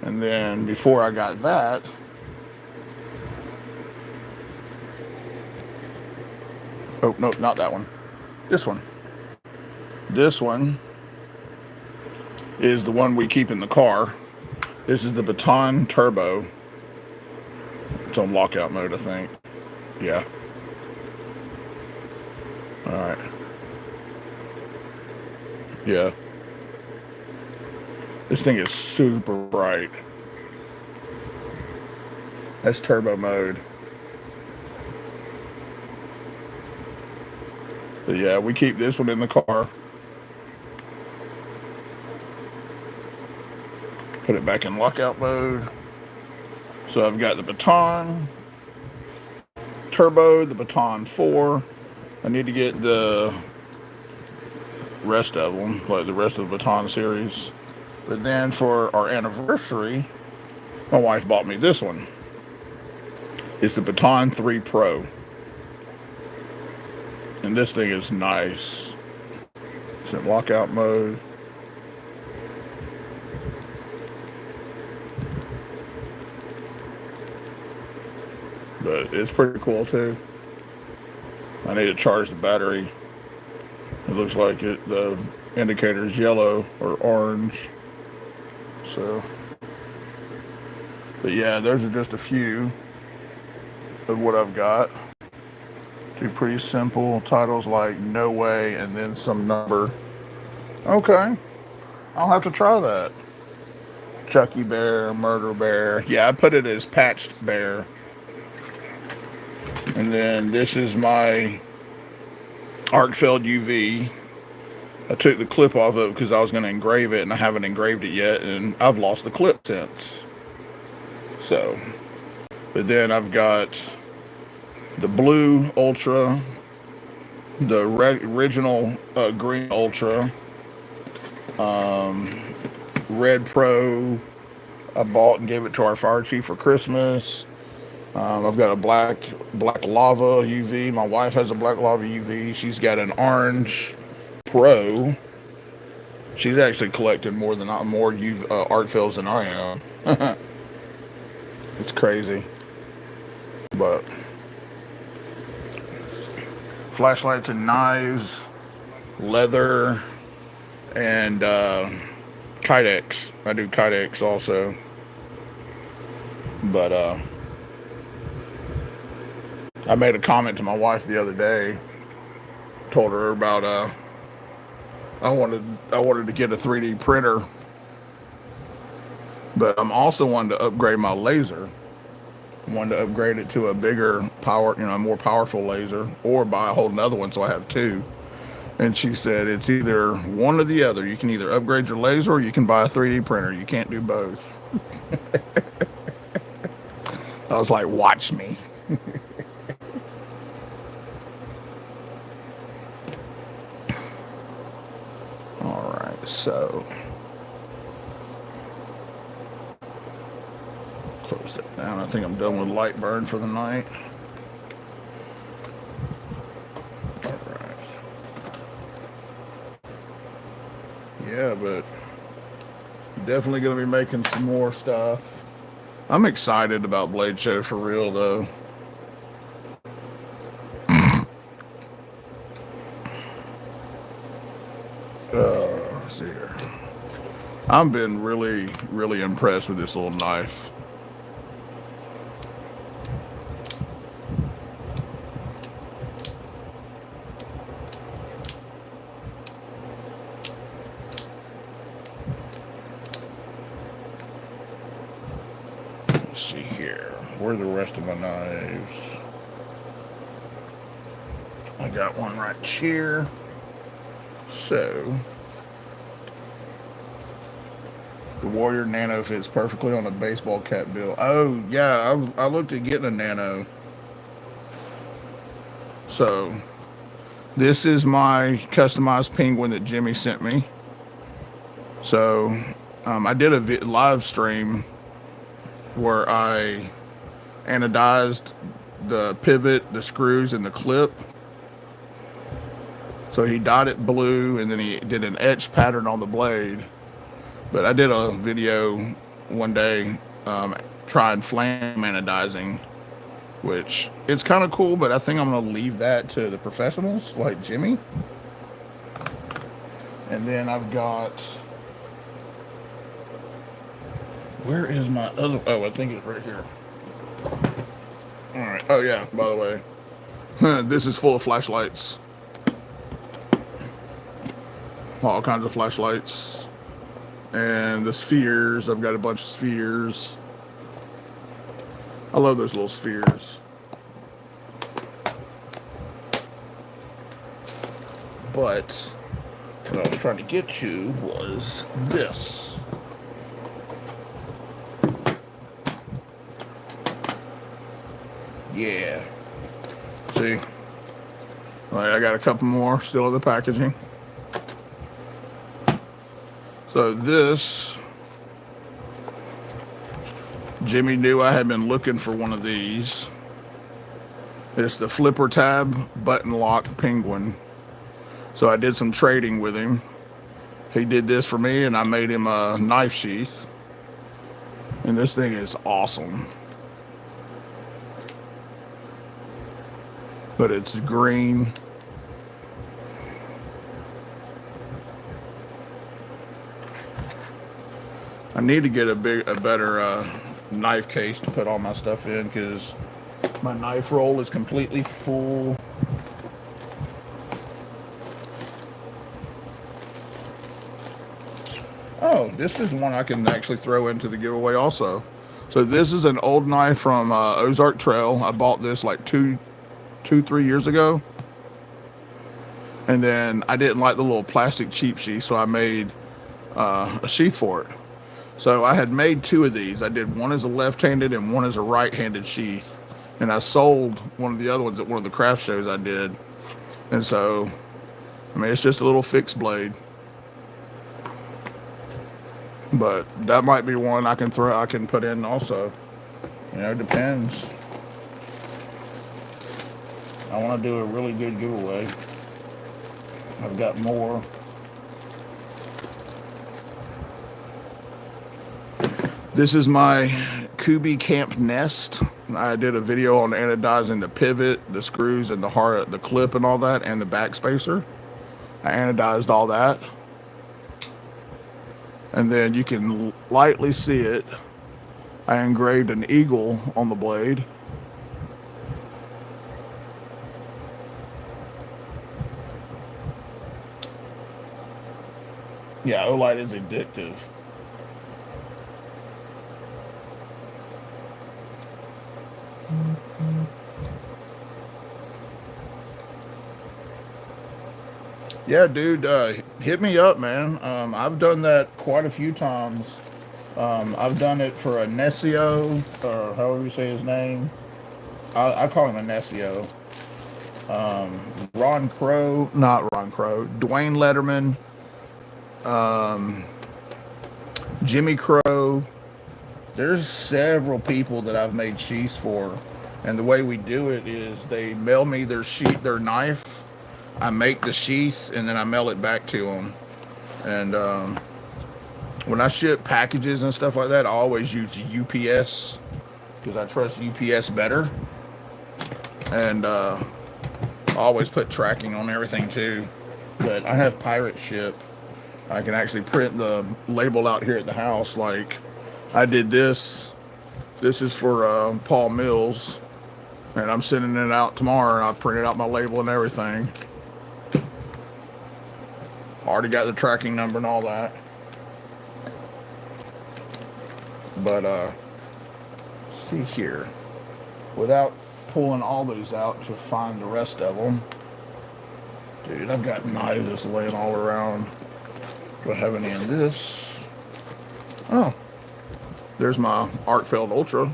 And then before I got that, oh no, not that one. This one. This one is the one we keep in the car. This is the Baton Turbo. It's on lockout mode, I think. Yeah. Alright. Yeah. This thing is super bright. That's turbo mode. But yeah, we keep this one in the car. Put it back in lockout mode. So I've got the Baton Turbo, the Baton 4. I need to get the rest of them, like the rest of the Baton series. But then for our anniversary, my wife bought me this one. It's the Baton 3 Pro. And this thing is nice. It's in lockout mode. But it's pretty cool too. I need to charge the battery. It looks like the indicator is yellow or orange. So But yeah, those are just a few of what I've got. Two pretty simple titles like No Way and then some number. Okay, I'll have to try that. Chucky Bear, Murder Bear. Yeah, I put it as Patched Bear. And then this is my Arcfeld UV. I took the clip off of it because I was going to engrave it, and I haven't engraved it yet, and I've lost the clip since. So, but then I've got the blue Ultra, the original green Ultra, red Pro. I bought and gave it to our fire chief for Christmas. I've got a black lava UV. My wife has a black lava UV. She's got an orange Pro. She's actually collected more art fills than I am. It's crazy. But flashlights and knives, leather, and Kydex. I do Kydex also. But I made a comment to my wife the other day. Told her about I wanted to get a 3D printer, but I'm also wanting to upgrade my laser. I wanted to upgrade it to a bigger power, more powerful laser, or buy a whole another one so I have two. And she said it's either one or the other. You can either upgrade your laser or you can buy a 3D printer. You can't do both. I was like, watch me. All right, so close that down. I think I'm done with light burn for the night. All right. Yeah, but definitely going to be making some more stuff. I'm excited about Blade Show for real, though. Let's see here. I've been really, really impressed with this little knife. Let's see here. Where are the rest of my knives? I got one right here. So, the Warrior Nano fits perfectly on a baseball cap bill. Oh, yeah, I looked at getting a Nano. So, this is my customized penguin that Jimmy sent me. So, I did a live stream where I anodized the pivot, the screws, and the clip. So he dyed it blue, and then he did an etched pattern on the blade. But I did a video one day trying flame anodizing, which it's kind of cool, but I think I'm going to leave that to the professionals like Jimmy. And then I've got... Where is my other... Oh, I think it's right here. All right. Oh, yeah, by the way. This is full of flashlights. All kinds of flashlights. And the spheres. I've got a bunch of spheres. I love those little spheres. But what I was trying to get to was this. Yeah. See? All right, I got a couple more still in the packaging. So this, Jimmy knew I had been looking for one of these. It's the flipper tab button lock penguin. So I did some trading with him. He did this for me, and I made him a knife sheath. And this thing is awesome. But it's green. I need to get a better knife case to put all my stuff in because my knife roll is completely full. Oh, this is one I can actually throw into the giveaway also. So this is an old knife from Ozark Trail. I bought this like 3 years ago. And then I didn't like the little plastic cheap sheath, so I made a sheath for it. So I had made two of these. I did one as a left-handed and one as a right-handed sheath. And I sold one of the other ones at one of the craft shows I did. And so, I mean, it's just a little fixed blade. But that might be one I can put in also. You know, it depends. I want to do a really good giveaway. I've got more. This is my Kubi Camp Nest. I did a video on anodizing the pivot, the screws, and the clip and all that, and the back spacer. I anodized all that. And then you can lightly see it. I engraved an eagle on the blade. Yeah, Olight is addictive. Yeah, dude, hit me up, man. I've done that quite a few times. I've done it for a Nesio, or however you say his name. I call him a Nesio. Ron Crow, not Ron Crow, Dwayne Letterman, Jimmy Crow. There's several people that I've made sheaths for, and the way we do it is they mail me their knife. I make the sheath and then I mail it back to them. And when I ship packages and stuff like that, I always use UPS because I trust UPS better. And I always put tracking on everything too. But I have pirate ship. I can actually print the label out here at the house. Like I did this. This is for Paul Mills. And I'm sending it out tomorrow, and I printed out my label and everything. Already got the tracking number and all that. But see here, without pulling all those out to find the rest of them, dude, I've got knives just laying all around. Do I have any in this? Oh, there's my Artfeld Ultra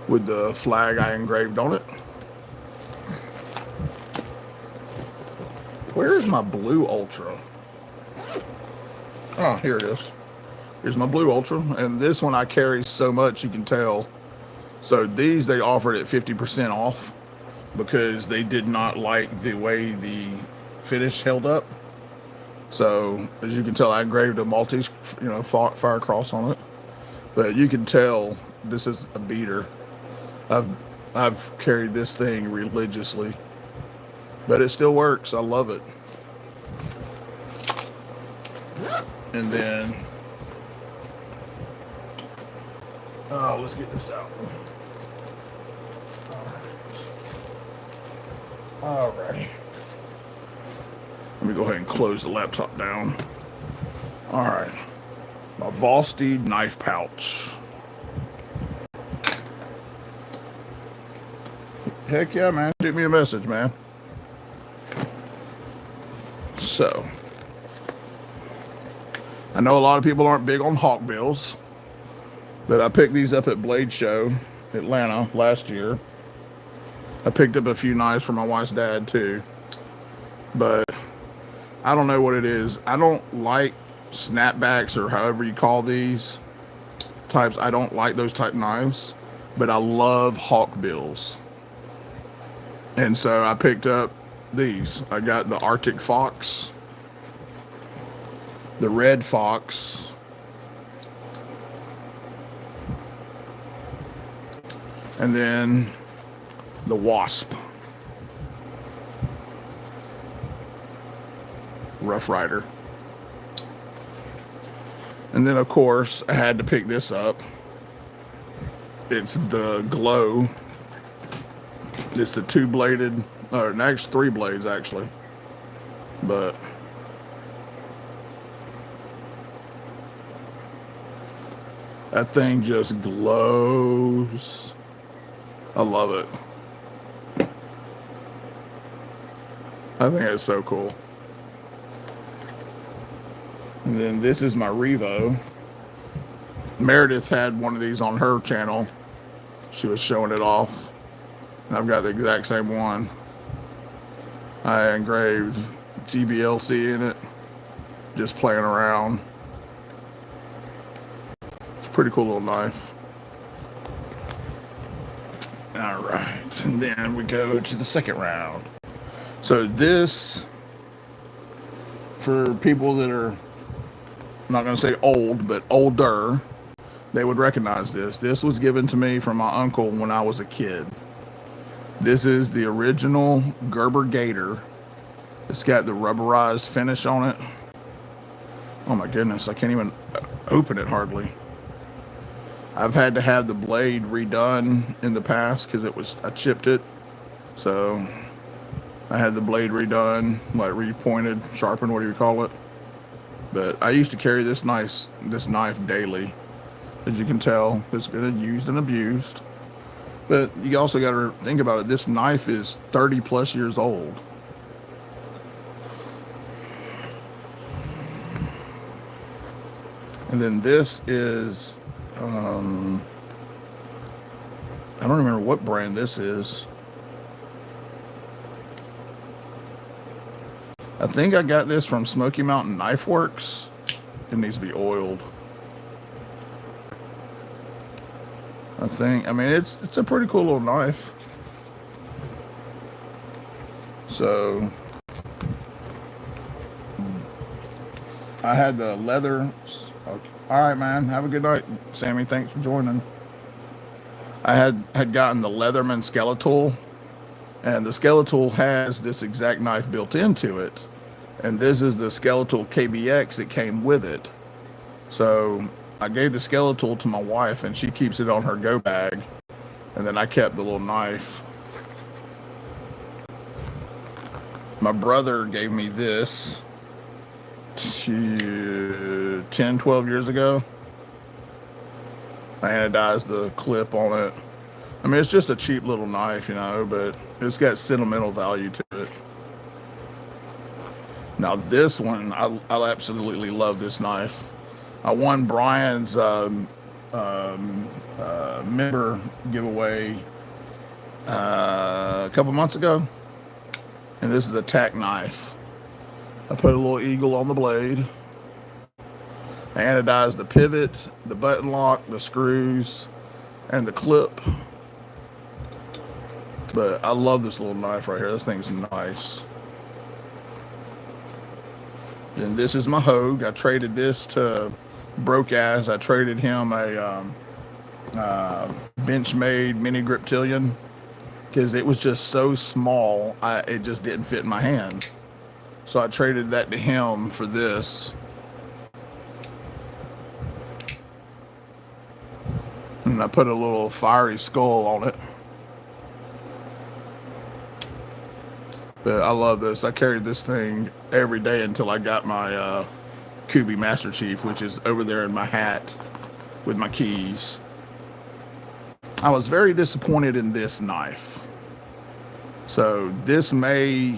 with the flag I engraved on it. Where's my blue Ultra? Oh, here it is. Here's my blue Ultra, and this one I carry so much you can tell. So these they offered at 50% off because they did not like the way the finish held up. So as you can tell, I engraved a Maltese, fire cross on it. But you can tell this is a beater. I've carried this thing religiously, but it still works. I love it. And then, let's get this out. Alrighty. Let me go ahead and close the laptop down. Alright. My Vosteed knife pouch. Heck yeah, man. Shoot me a message, man. So, I know a lot of people aren't big on hawkbills, but I picked these up at Blade Show, Atlanta, last year. I picked up a few knives for my wife's dad, too. But I don't know what it is. I don't like snapbacks, or however you call these types. I don't like those type knives, but I love hawkbills. And so I picked up these. I got the Arctic Fox, the Red Fox, and then the Wasp, Rough Rider. And then, of course, I had to pick this up. it's the glow. It's the two-bladed, or next 3 blades actually, but that thing just glows. I love it. I think it's so cool. And then this is my Revo. Meredith had one of these on her channel. She was showing it off. And I've got the exact same one. I engraved GBLC in it. Just playing around. It's a pretty cool little knife. All right. And then we go to the second round. So this, for people that are, I'm not going to say old, but older, they would recognize this. This was given to me from my uncle when I was a kid. This is the original Gerber Gator. It's got the rubberized finish on it. Oh my goodness, I can't even open it hardly. I've had to have the blade redone in the past because I chipped it. So I had the blade redone, like repointed, sharpened, whatever you call it. But I used to carry this knife daily. As you can tell, it's been used and abused. But you also got to think about it. This knife is 30 plus years old. And then this is, I don't remember what brand this is. I think I got this from Smoky Mountain Knife Works. It needs to be oiled. I mean, it's a pretty cool little knife. So I had the leather. Okay. All right, man. Have a good night, Sammy. Thanks for joining. I had gotten the Leatherman Skeletal, and the Skeletal has this exact knife built into it. And this is the Skeletal KBX that came with it. So I gave the Skeletal to my wife, and she keeps it on her go bag. And then I kept the little knife. My brother gave me this 10, 12 years ago. I anodized the clip on it. I mean, it's just a cheap little knife, you know, but it's got sentimental value to it. Now this one, I absolutely love this knife. I won Brian's member giveaway a couple months ago, and this is a tack knife. I put a little eagle on the blade. I anodized the pivot, the button lock, the screws, and the clip. But I love this little knife right here. This thing's nice. Then this is my Hogue. I traded this to Broke-Ass. I traded him a Benchmade mini Griptilian because it was just so small, it just didn't fit in my hand. So I traded that to him for this. And I put a little fiery skull on it. But I love this. I carried this thing every day until I got my Kubi Master Chief, which is over there in my hat with my keys. I was very disappointed in this knife. So this may,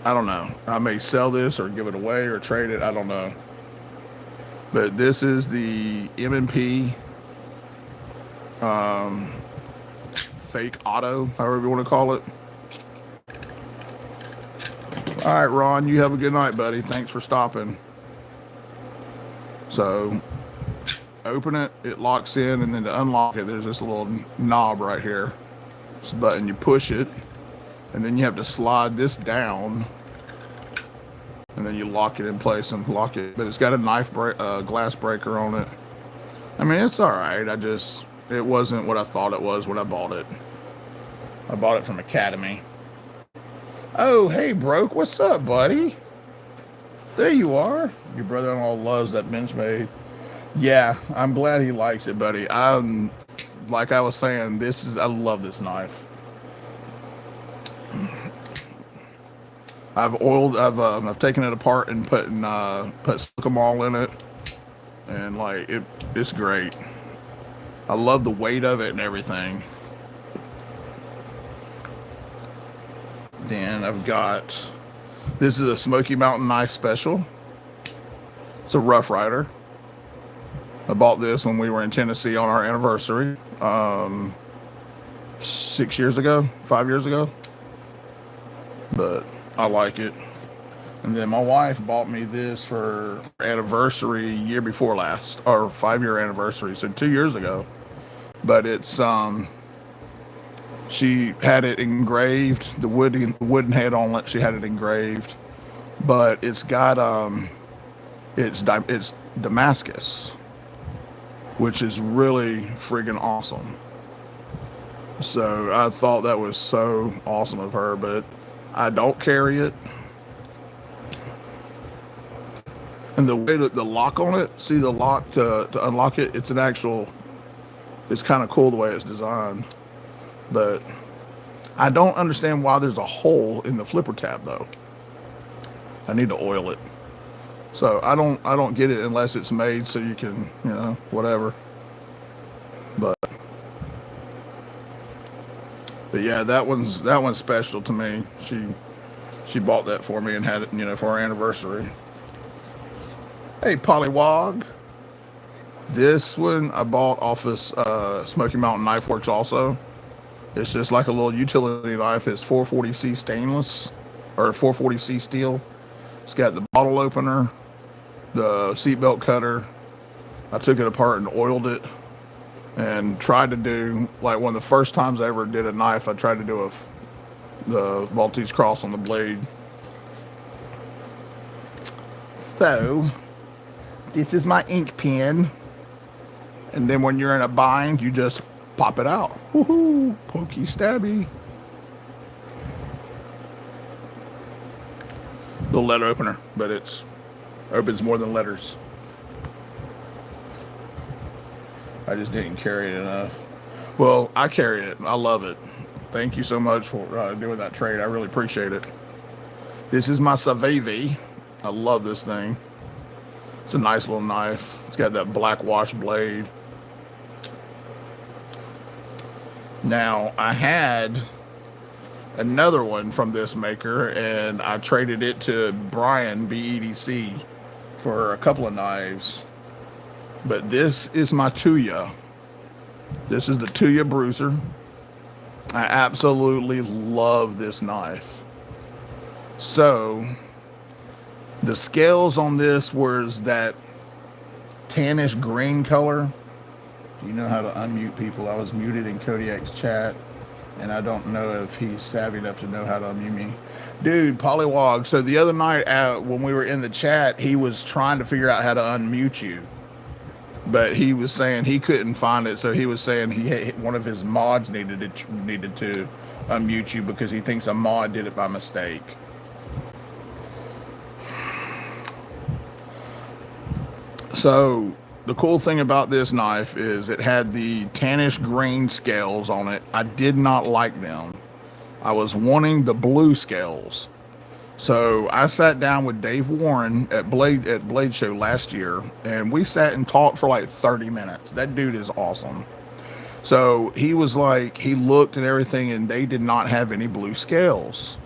I don't know. I may sell this or give it away or trade it. I don't know. But this is the M&P fake auto, however you want to call it. All right, Ron, you have a good night, buddy. Thanks for stopping. So open it, it locks in, and then to unlock it, there's this little knob right here. This button, you push it, and then you have to slide this down, and then you lock it in place and lock it. But it's got a glass breaker on it. I mean, it's all right. It wasn't what I thought it was when I bought it. I bought it from Academy. Oh, hey, Broke. What's up, buddy? There you are. Your brother-in-law loves that Benchmade. Yeah, I'm glad he likes it, buddy. like I was saying, I love this knife. I've taken it apart and put silicone all in it, and like it's great. I love the weight of it and everything. Then I've got, this is a Smoky Mountain knife special. It's a Rough Rider. I bought this when we were in Tennessee on our anniversary, 6 years ago, 5 years ago. But I like it. And then my wife bought me this for anniversary year before last, or 5 year anniversary, so 2 years ago. But it's she had it engraved, the wooden head on it. She had it engraved, but it's got it's Damascus, which is really friggin' awesome. So I thought that was so awesome of her, but I don't carry it. And the way that the lock on it, see the lock to unlock it, it's an actual, it's kind of cool the way it's designed. But I don't understand why there's a hole in the flipper tab though. I need to oil it. So I don't get it unless it's made so you can, whatever. But yeah, that one's special to me. She bought that for me and had it, for our anniversary. Hey, Pollywog. This one I bought off of Smoky Mountain Knife Works also. It's just like a little utility knife. It's 440C stainless, or 440C steel. It's got the bottle opener, the seatbelt cutter. I took it apart and oiled it and tried to do, like one of the first times I ever did a knife, I tried to do the Maltese cross on the blade. So, this is my ink pen. And then when you're in a bind, you just pop it out. Woohoo! Pokey stabby. Little letter opener, but it's opens more than letters. I just didn't carry it enough. Well, I carry it. I love it. Thank you so much for doing that trade. I really appreciate it. This is my Savevi. I love this thing. It's a nice little knife. It's got that black wash blade. Now, I had another one from this maker, and I traded it to Brian, BEDC, for a couple of knives. But this is my Tuya. This is the Tuya Bruiser. I absolutely love this knife. So, the scales on this was that tannish green color. Do you know how to unmute people? I was muted in Kodiak's chat, and I don't know if he's savvy enough to know how to unmute me. Dude, Pollywog, so the other night when we were in the chat, he was trying to figure out how to unmute you. But he was saying he couldn't find it, so he was saying one of his mods needed to unmute you because he thinks a mod did it by mistake. So the cool thing about this knife is it had the tannish green scales on it. I did not like them. I was wanting the blue scales. So I sat down with Dave Warren at Blade Show last year, and we sat and talked for like 30 minutes. That dude is awesome. So he was like, he looked and everything, and they did not have any blue scales.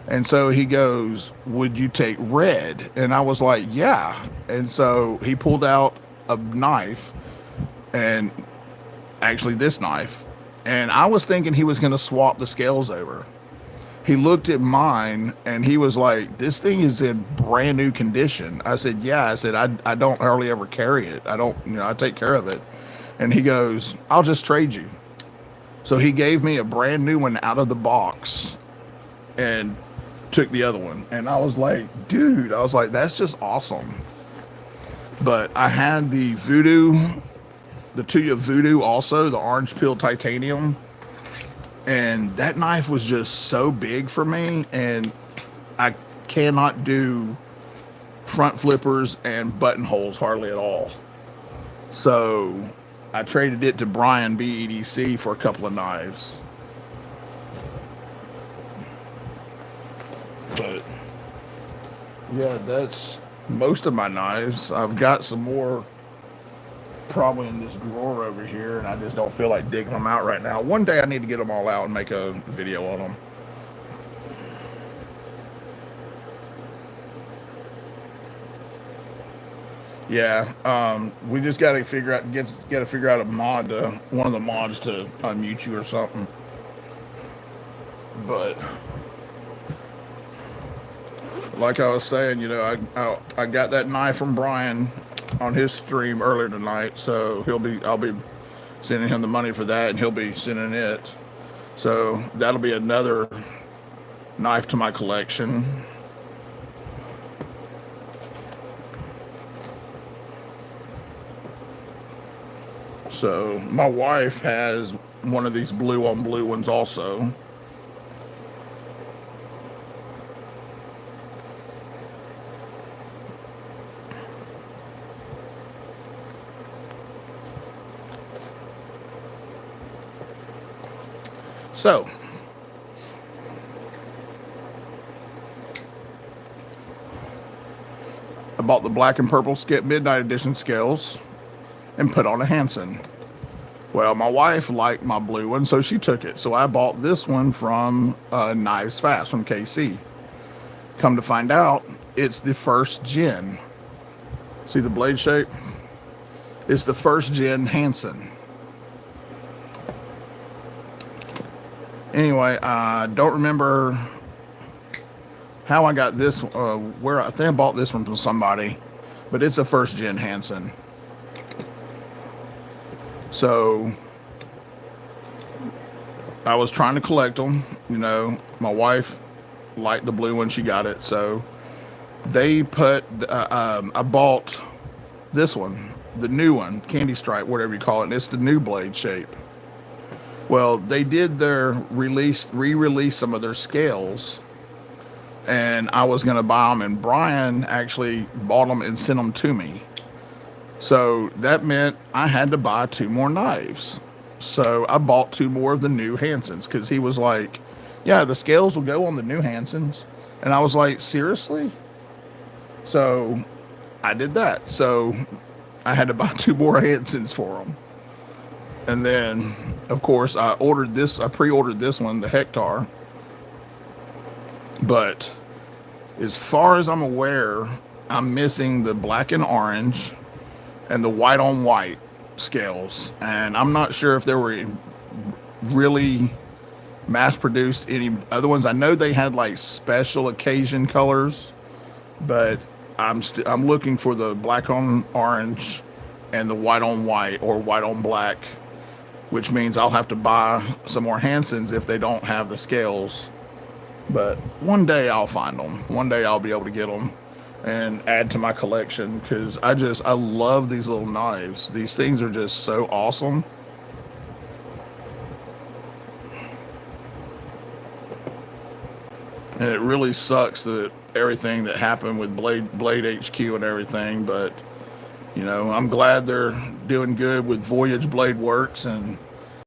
And so he goes, would you take red? And I was like, yeah. And so he pulled out a knife, and actually this knife, and I was thinking he was going to swap the scales over. He looked at mine and he was like, this thing is in brand new condition. I said, yeah. I said, I don't hardly ever carry it. I don't, I take care of it. And he goes, I'll just trade you. So he gave me a brand new one out of the box and took the other one. And I was like, dude, that's just awesome. But I had the Tuya Voodoo also, the orange peel titanium. And that knife was just so big for me, and I cannot do front flippers and buttonholes hardly at all. So I traded it to Brian BEDC for a couple of knives. But yeah, that's most of my knives. I've got some more probably in this drawer over here, and I just don't feel like digging them out right now. One day I need to get them all out and make a video on them. Yeah, we just got to figure out got to figure out a mod to one of the mods to unmute you or something. But like I was saying, I got that knife from Brian on his stream earlier tonight, so I'll be sending him the money for that, and he'll be sending it. So that'll be another knife to my collection. So my wife has one of these blue on blue ones also. So I bought the black and purple midnight edition scales and put on a Hansen. Well, my wife liked my blue one, so she took it. So I bought this one from Knives Fast from KC. Come to find out, it's the first gen. See the blade shape? It's the first gen Hansen. Anyway, I don't remember how I got this. Where I think I bought this one from somebody, but it's a first gen Hansen. So I was trying to collect them. My wife liked the blue one; she got it. So they put. I bought this one, the new one, candy stripe, whatever you call it. And it's the new blade shape. Well, they did their re-release some of their scales, and I was going to buy them, and Brian actually bought them and sent them to me. So that meant I had to buy 2 more knives. So I bought 2 more of the new Hansens because he was like, yeah, the scales will go on the new Hansens. And I was like, seriously? So I did that. So I had to buy 2 more Hansens for them. And then, of course, I pre-ordered this one, the Hector. But as far as I'm aware, I'm missing the black and orange and the white on white scales. And I'm not sure if there were really mass produced any other ones. I know they had like special occasion colors, but I'm looking for the black on orange and the white on white or white on black, which means I'll have to buy some more Hansens if they don't have the scales. But one day I'll find them. One day I'll be able to get them and add to my collection because I love these little knives. These things are just so awesome. And it really sucks that everything that happened with Blade HQ and everything, but I'm glad they're doing good with Voyage Blade Works, and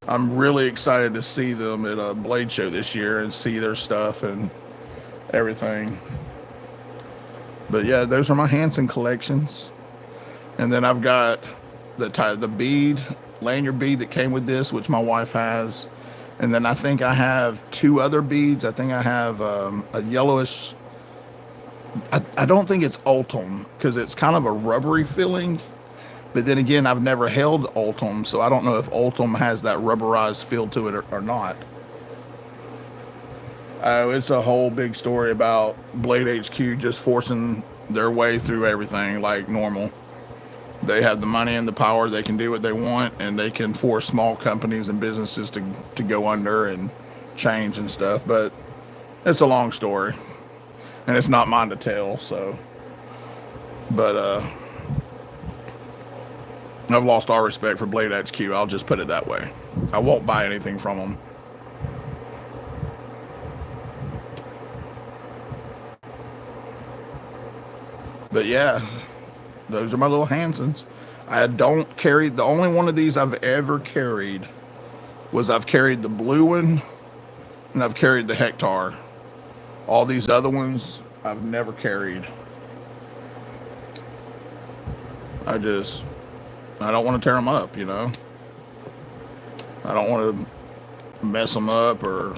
I'm really excited to see them at a Blade Show this year and see their stuff and everything. But yeah, those are my Hansen collections. And then I've got the bead, lanyard bead that came with this, which my wife has. And then I think I have 2 other beads. I think I have a yellowish, I don't think it's Ultim because it's kind of a rubbery feeling. But then again, I've never held Ultim, so I don't know if Ultim has that rubberized feel to it or not. It's a whole big story about Blade HQ just forcing their way through everything like normal. They have the money and the power. They can do what they want, and they can force small companies and businesses to go under and change and stuff. But it's a long story, and it's not mine to tell. So, but I've lost all respect for Blade HQ. I'll just put it that way. I won't buy anything from them. But yeah, those are my little Hansens. I don't carry, the only one of these I've ever carried was I've carried the blue one and I've carried the Hectar. All these other ones I've never carried. I just, I don't want to tear them up, you know? I don't want to mess them up or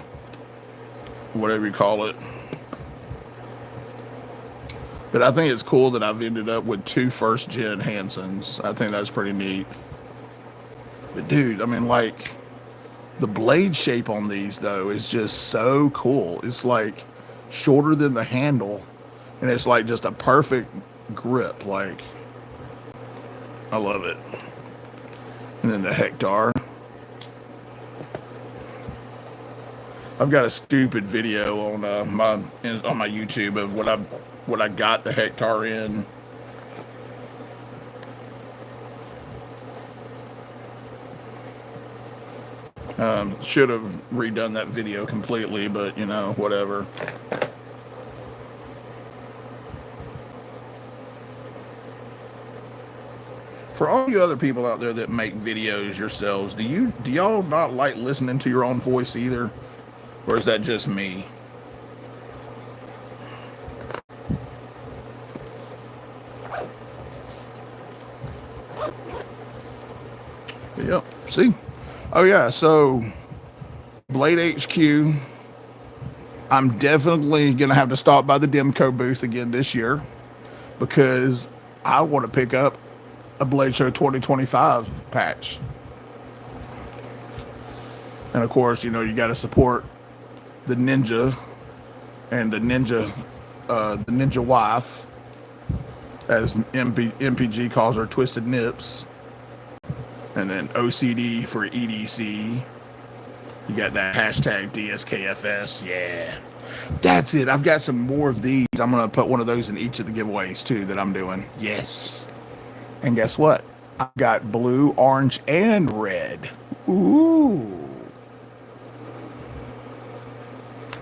whatever you call it. But I think it's cool that I've ended up with two first gen Hansons. I think that's pretty neat. But dude, I mean, like, the blade shape on these though is just so cool. It's like shorter than the handle, and it's like just a perfect grip. Like, I love it. And then the Hectar. I've got a stupid video on my YouTube of what I got the Hectar in. Should have redone that video completely, but you know, whatever. For all you other people out there that make videos yourselves, do y'all not like listening to your own voice either? Or is that just me? Yep. See? Oh yeah, so Blade HQ, I'm definitely gonna have to stop by the Demco booth again this year because I want to pick up a Blade Show 2025 patch. And of course, you know, you got to support the Ninja and the Ninja wife, as MPG calls her, Twisted Nips. And then OCD for EDC. You got that hashtag DSKFS. Yeah. That's it. I've got some more of these. I'm going to put one of those in each of the giveaways, too, that I'm doing. Yes. And guess what? I've got blue, orange, and red. Ooh.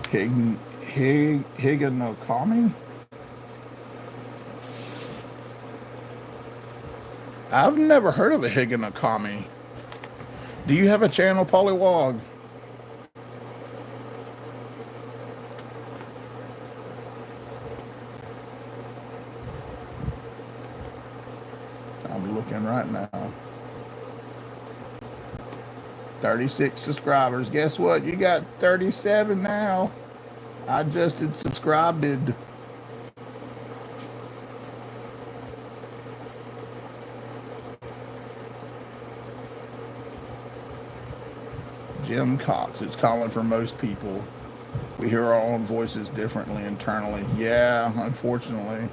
Higanokami? I've never heard of a Higanokami. Do you have a channel, Polywog? I'm looking right now. 36 subscribers. Guess what? You got 37 now. I just subscribed. Jim Cox. It's common for most people. We hear our own voices differently internally. Yeah, unfortunately.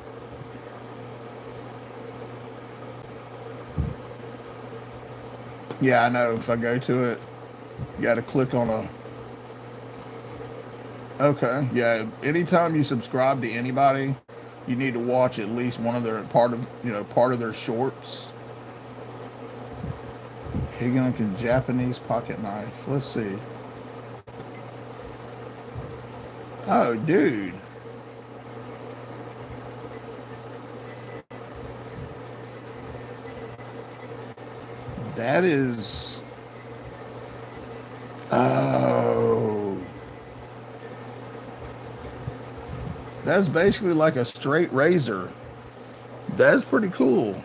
Yeah, I know. If I go to it, you got to click on a... Okay, yeah. Anytime you subscribe to anybody, you need to watch at least one of their part of their shorts. Higanok Japanese pocket knife. Let's see. Oh, dude. That is... Oh. That's basically like a straight razor. That's pretty cool.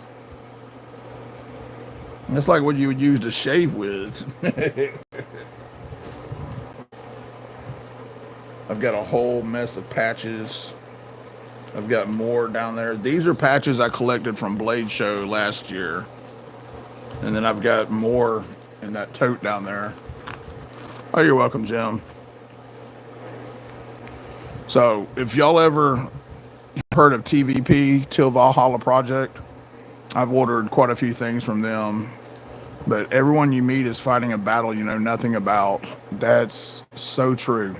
That's like what you would use to shave with. I've got a whole mess of patches. I've got more down there. These are patches I collected from Blade Show last year. And then I've got more in that tote down there. Oh, you're welcome, Jim. So if y'all ever heard of TVP, Till Valhalla Project, I've ordered quite a few things from them. But everyone you meet is fighting a battle you know nothing about. That's so true.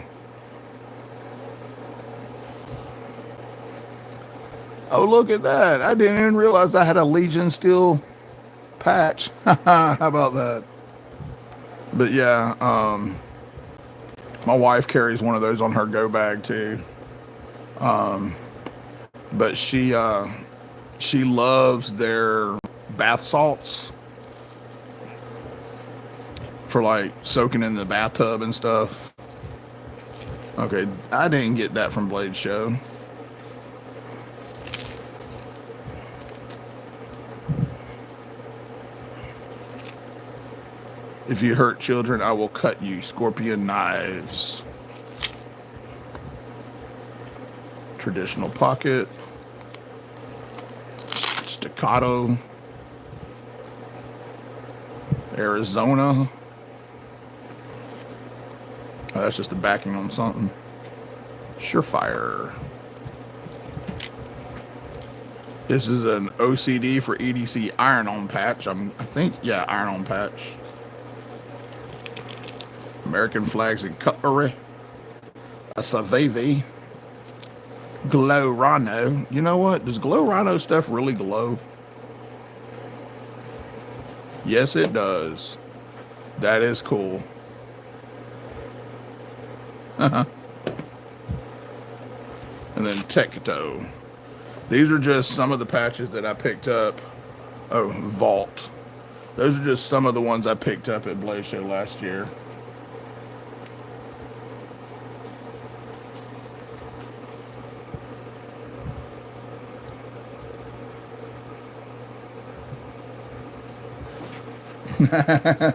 Oh, look at that. I didn't even realize I had a Legion Steel patch. How about that? But yeah, my wife carries one of those on her go bag too. But she loves their bath salts for like soaking in the bathtub and stuff. Okay, I didn't get that from Blade Show. If you hurt children, I will cut you. Scorpion knives. Traditional pocket. Staccato. Arizona. Oh, that's just the backing on something. Surefire. This is an OCD for EDC iron-on patch. I think, yeah, iron-on patch. American flags and cutlery. A Savavy. Glow Rhino. You know what? Does Glow Rhino stuff really glow? Yes, it does. That is cool. And then Tecto. These are just some of the patches that I picked up. Oh, Vault. Those are just some of the ones I picked up at Blade Show last year.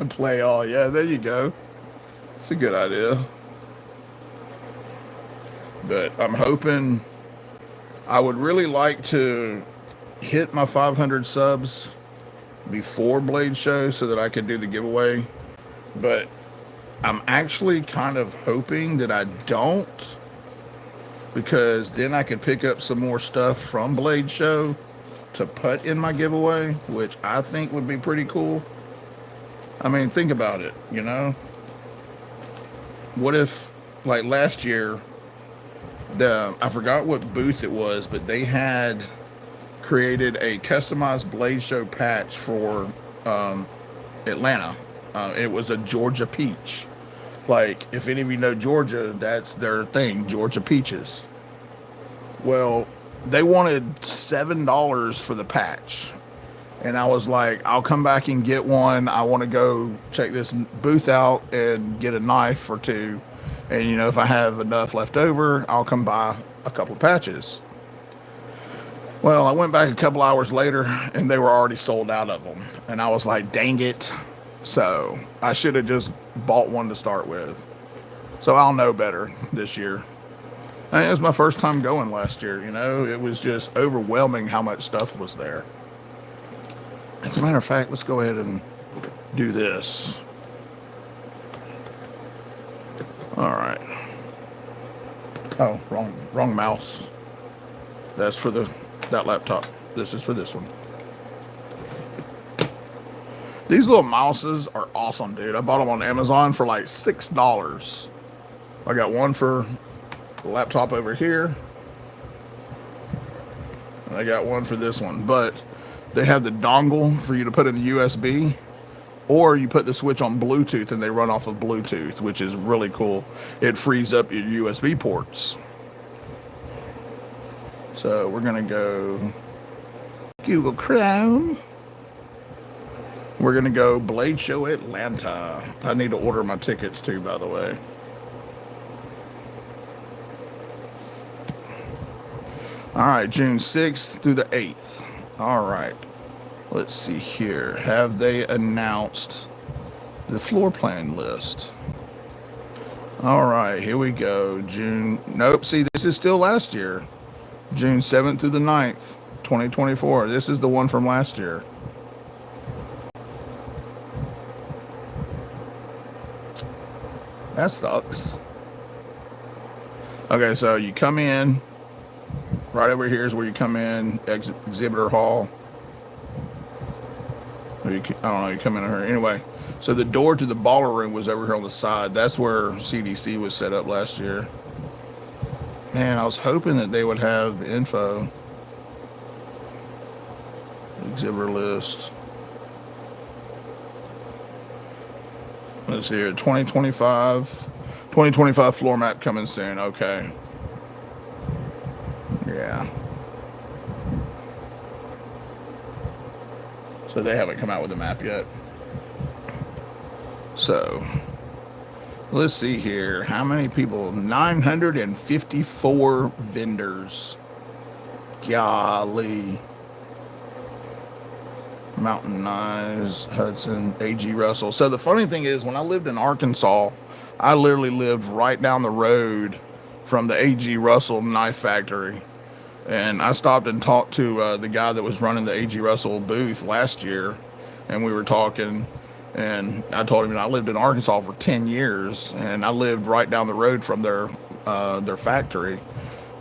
Play all. Yeah, there you go. It's a good idea. But I'm hoping, I would really like to hit my 500 subs before Blade Show so that I could do the giveaway. But I'm actually kind of hoping that I don't, because then I could pick up some more stuff from Blade Show to put in my giveaway, which I think would be pretty cool. I mean, think about it, you know? What if, like last year, I forgot what booth it was, but they had created a customized Blade Show patch for Atlanta. It was a Georgia peach. Like, if any of you know Georgia, that's their thing, Georgia peaches. Well, they wanted $7 for the patch. And I was like, I'll come back and get one. I want to go check this booth out and get a knife or two. And, you know, if I have enough left over, I'll come buy a couple of patches. Well, I went back a couple hours later, and they were already sold out of them. And I was like, dang it. So I should have just bought one to start with. So I'll know better this year. And it was my first time going last year, you know. It was just overwhelming how much stuff was there. As a matter of fact, let's go ahead and do this. All right. Oh, wrong mouse. That's for that laptop. This is for this one. These little mouses are awesome, dude. I bought them on Amazon for like $6. I got one for the laptop over here. And I got one for this one. But they have the dongle for you to put in the USB. Or you put the switch on Bluetooth and they run off of Bluetooth, which is really cool. It frees up your USB ports. So we're going to go Google Chrome. We're going to go Blade Show Atlanta. I need to order my tickets too, by the way. All right, June 6th through the 8th. All right. Let's see here. Have they announced the floor plan list? All right, here we go. June. Nope. See, this is still last year. June 7th through the 9th, 2024. This is the one from last year. That sucks. Okay, so you come in. Right over here is where you come in. Exhibitor hall. I don't know, you come in here. Anyway, so the door to the baller room was over here on the side. That's where CDC was set up last year. Man, I was hoping that they would have the info. Exhibitor list. Let's see here. 2025 floor map coming soon. Okay. Yeah. So they haven't come out with a map yet. So let's see here. How many people? 954 vendors. Golly. Mountain Eyes, Hudson, A.G. Russell. So the funny thing is, when I lived in Arkansas, I literally lived right down the road from the A.G. Russell knife factory. And I stopped and talked to the guy that was running the A.G. Russell booth last year, and we were talking. And I told him I lived in Arkansas for 10 years, and I lived right down the road from their factory.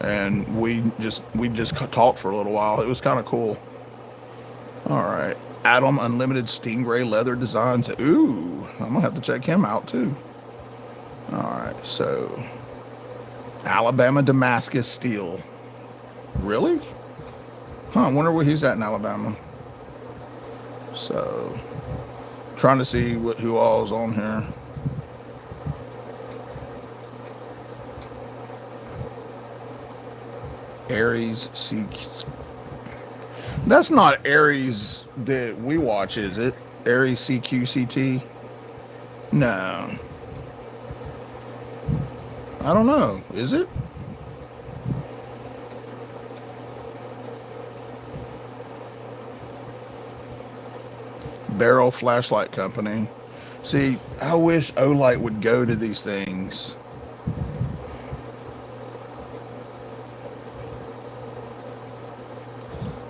And we just talked for a little while. It was kind of cool. All right. Adam Unlimited Stingray Leather Designs. Ooh, I'm going to have to check him out too. All right. So, Alabama Damascus Steel. Really? Huh. I wonder where he's at in Alabama. So, trying to see who all's on here. Aries CQ. That's not Aries that we watch, is it? Aries CQCT? No. I don't know. Is it? Barrel Flashlight Company. See, I wish Olight would go to these things.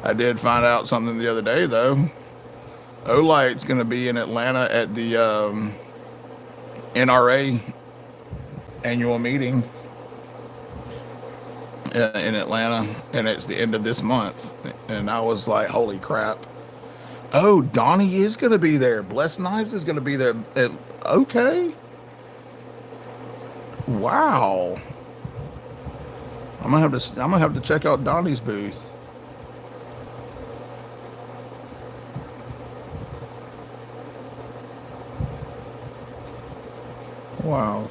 I did find out something the other day, though. Olight's going to be in Atlanta at the NRA annual meeting in Atlanta, and it's the end of this month. And I was like, holy crap. Oh, Donnie is going to be there. Blessed Knives is going to be there. Okay. Wow. I'm gonna have to check out Donnie's booth. Wow.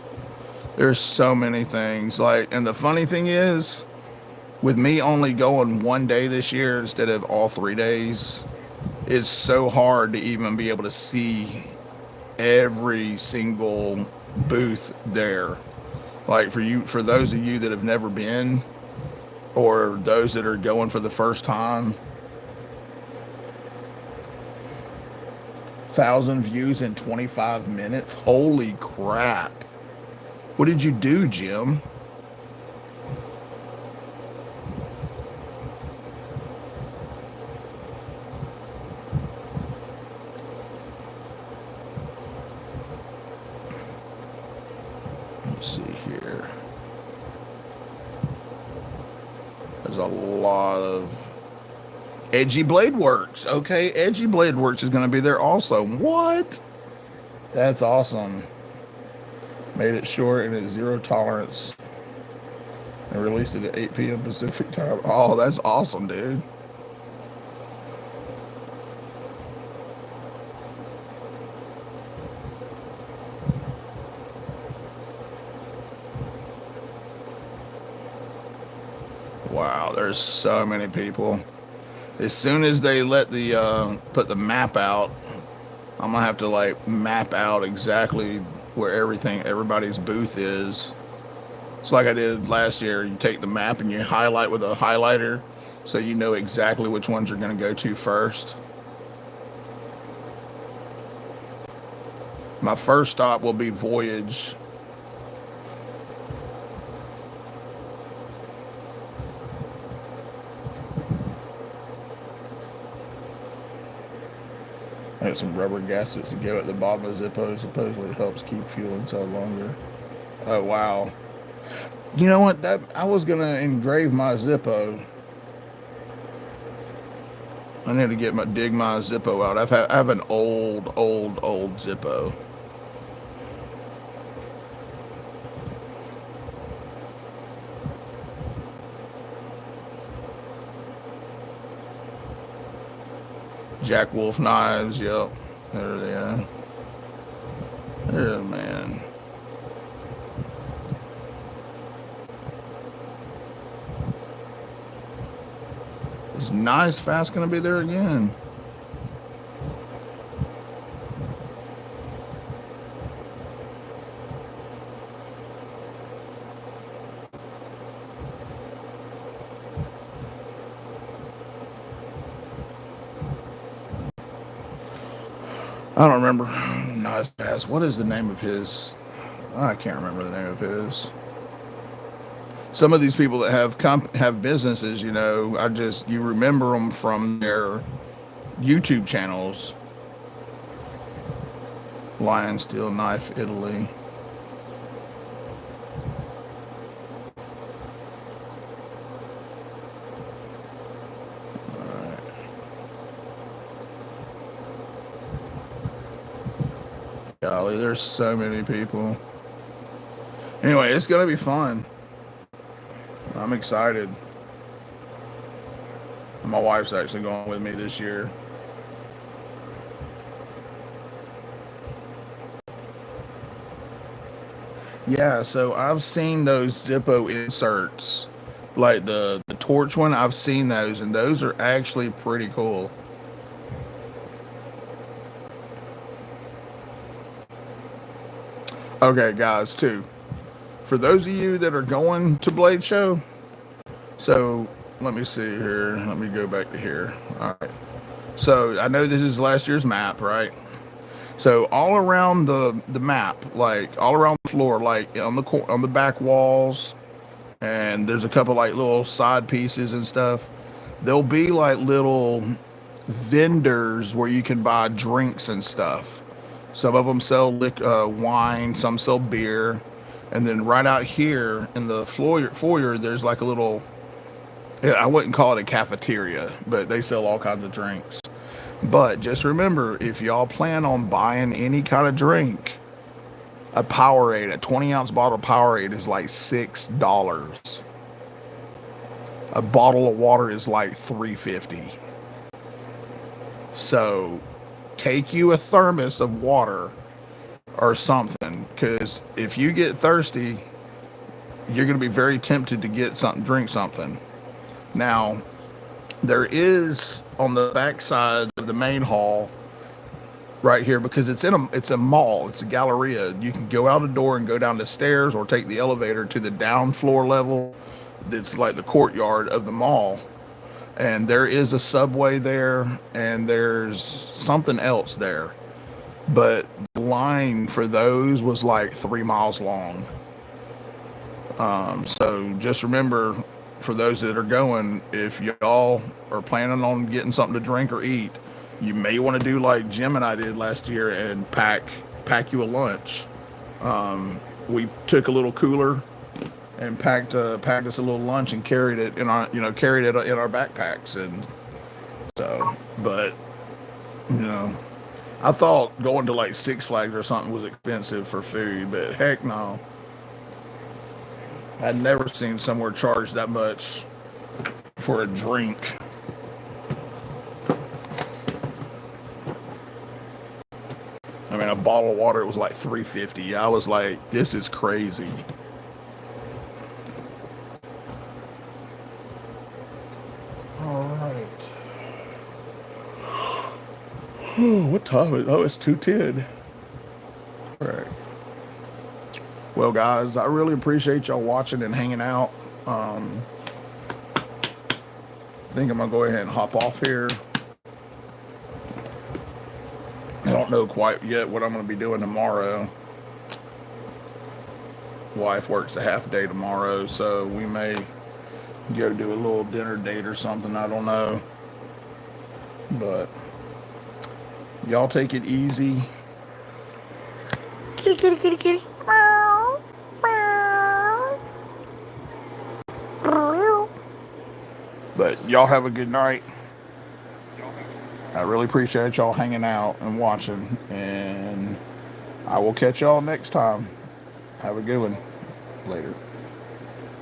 There's so many things. Like, and the funny thing is, with me only going one day this year instead of all 3 days, it's so hard to even be able to see every single booth there. Like for those of you that have never been, or those that are going for the first time, 1,000 views in 25 minutes. Holy crap. What did you do, Jim? Let's see here. There's a lot of Edgy Blade Works. Okay, Edgy Blade Works is going to be there also. What? That's awesome. Made it short and it's zero tolerance. And released it at 8 p.m. Pacific time. Oh, that's awesome, dude. Wow, there's so many people. As soon as they let the put the map out, I'm gonna have to like map out exactly where everybody's booth is. It's like I did last year. You take the map and you highlight with a highlighter, so you know exactly which ones you're gonna go to first. My first stop will be Voyage. I got some rubber gaskets to go at the bottom of the Zippo. Supposedly it helps keep fuel inside longer. Oh wow! You know what? That I was gonna engrave my Zippo. I need to dig my Zippo out. I have an old Zippo. Jack Wolf knives. Yep, there they are. There, man. Is Knives Fast gonna be there again? I don't remember. Nice Pass. What is the name of his? I can't remember the name of his. Some of these people that have businesses, I just you remember them from their YouTube channels. Lion Steel Knife Italy. Golly, there's so many people. Anyway, it's gonna be fun. I'm excited. My wife's actually going with me this year. Yeah, so I've seen those Zippo inserts, like the torch one. I've seen those, and those are actually pretty cool. Okay, guys, too. For those of you that are going to Blade Show, so let me see here. Let me go back to here. All right. So I know this is last year's map, right? So all around the map, like all around the floor, like on the back walls, and there's a couple like little side pieces and stuff. There'll be like little vendors where you can buy drinks and stuff. Some of them sell wine, some sell beer, and then right out here in the foyer, there's like a little. Yeah, I wouldn't call it a cafeteria, but they sell all kinds of drinks. But just remember, if y'all plan on buying any kind of drink, a Powerade, a 20-ounce bottle of Powerade is like $6. A bottle of water is like $3.50. So take you a thermos of water or something, because if you get thirsty, you're going to be very tempted to get something, drink something. Now, there is on the back side of the main hall right here, because it's a mall, it's a galleria. You can go out the door and go down the stairs or take the elevator to the down floor level. That's like the courtyard of the mall. And there is a Subway there, and there's something else there. But the line for those was like 3 miles long. So just remember, for those that are going, if y'all are planning on getting something to drink or eat, you may want to do like Jim and I did last year and pack you a lunch. We took a little cooler and packed us a little lunch and carried it in our backpacks. And so, but you know, I thought going to like Six Flags or something was expensive for food, but heck no. I'd never seen somewhere charge that much for a drink. I mean, a bottle of water, it was like $3.50. I was like, this is crazy. All right. What time is it? Oh, it's 2:10. All right. Well, guys, I really appreciate y'all watching and hanging out. I think I'm going to go ahead and hop off here. I don't know quite yet what I'm going to be doing tomorrow. Wife works a half day tomorrow, so we may go do a little dinner date or something. I don't know. But y'all take it easy. Kitty, kitty, kitty, kitty. Meow, meow. But y'all have a good night. I really appreciate y'all hanging out and watching. And I will catch y'all next time. Have a good one. Later.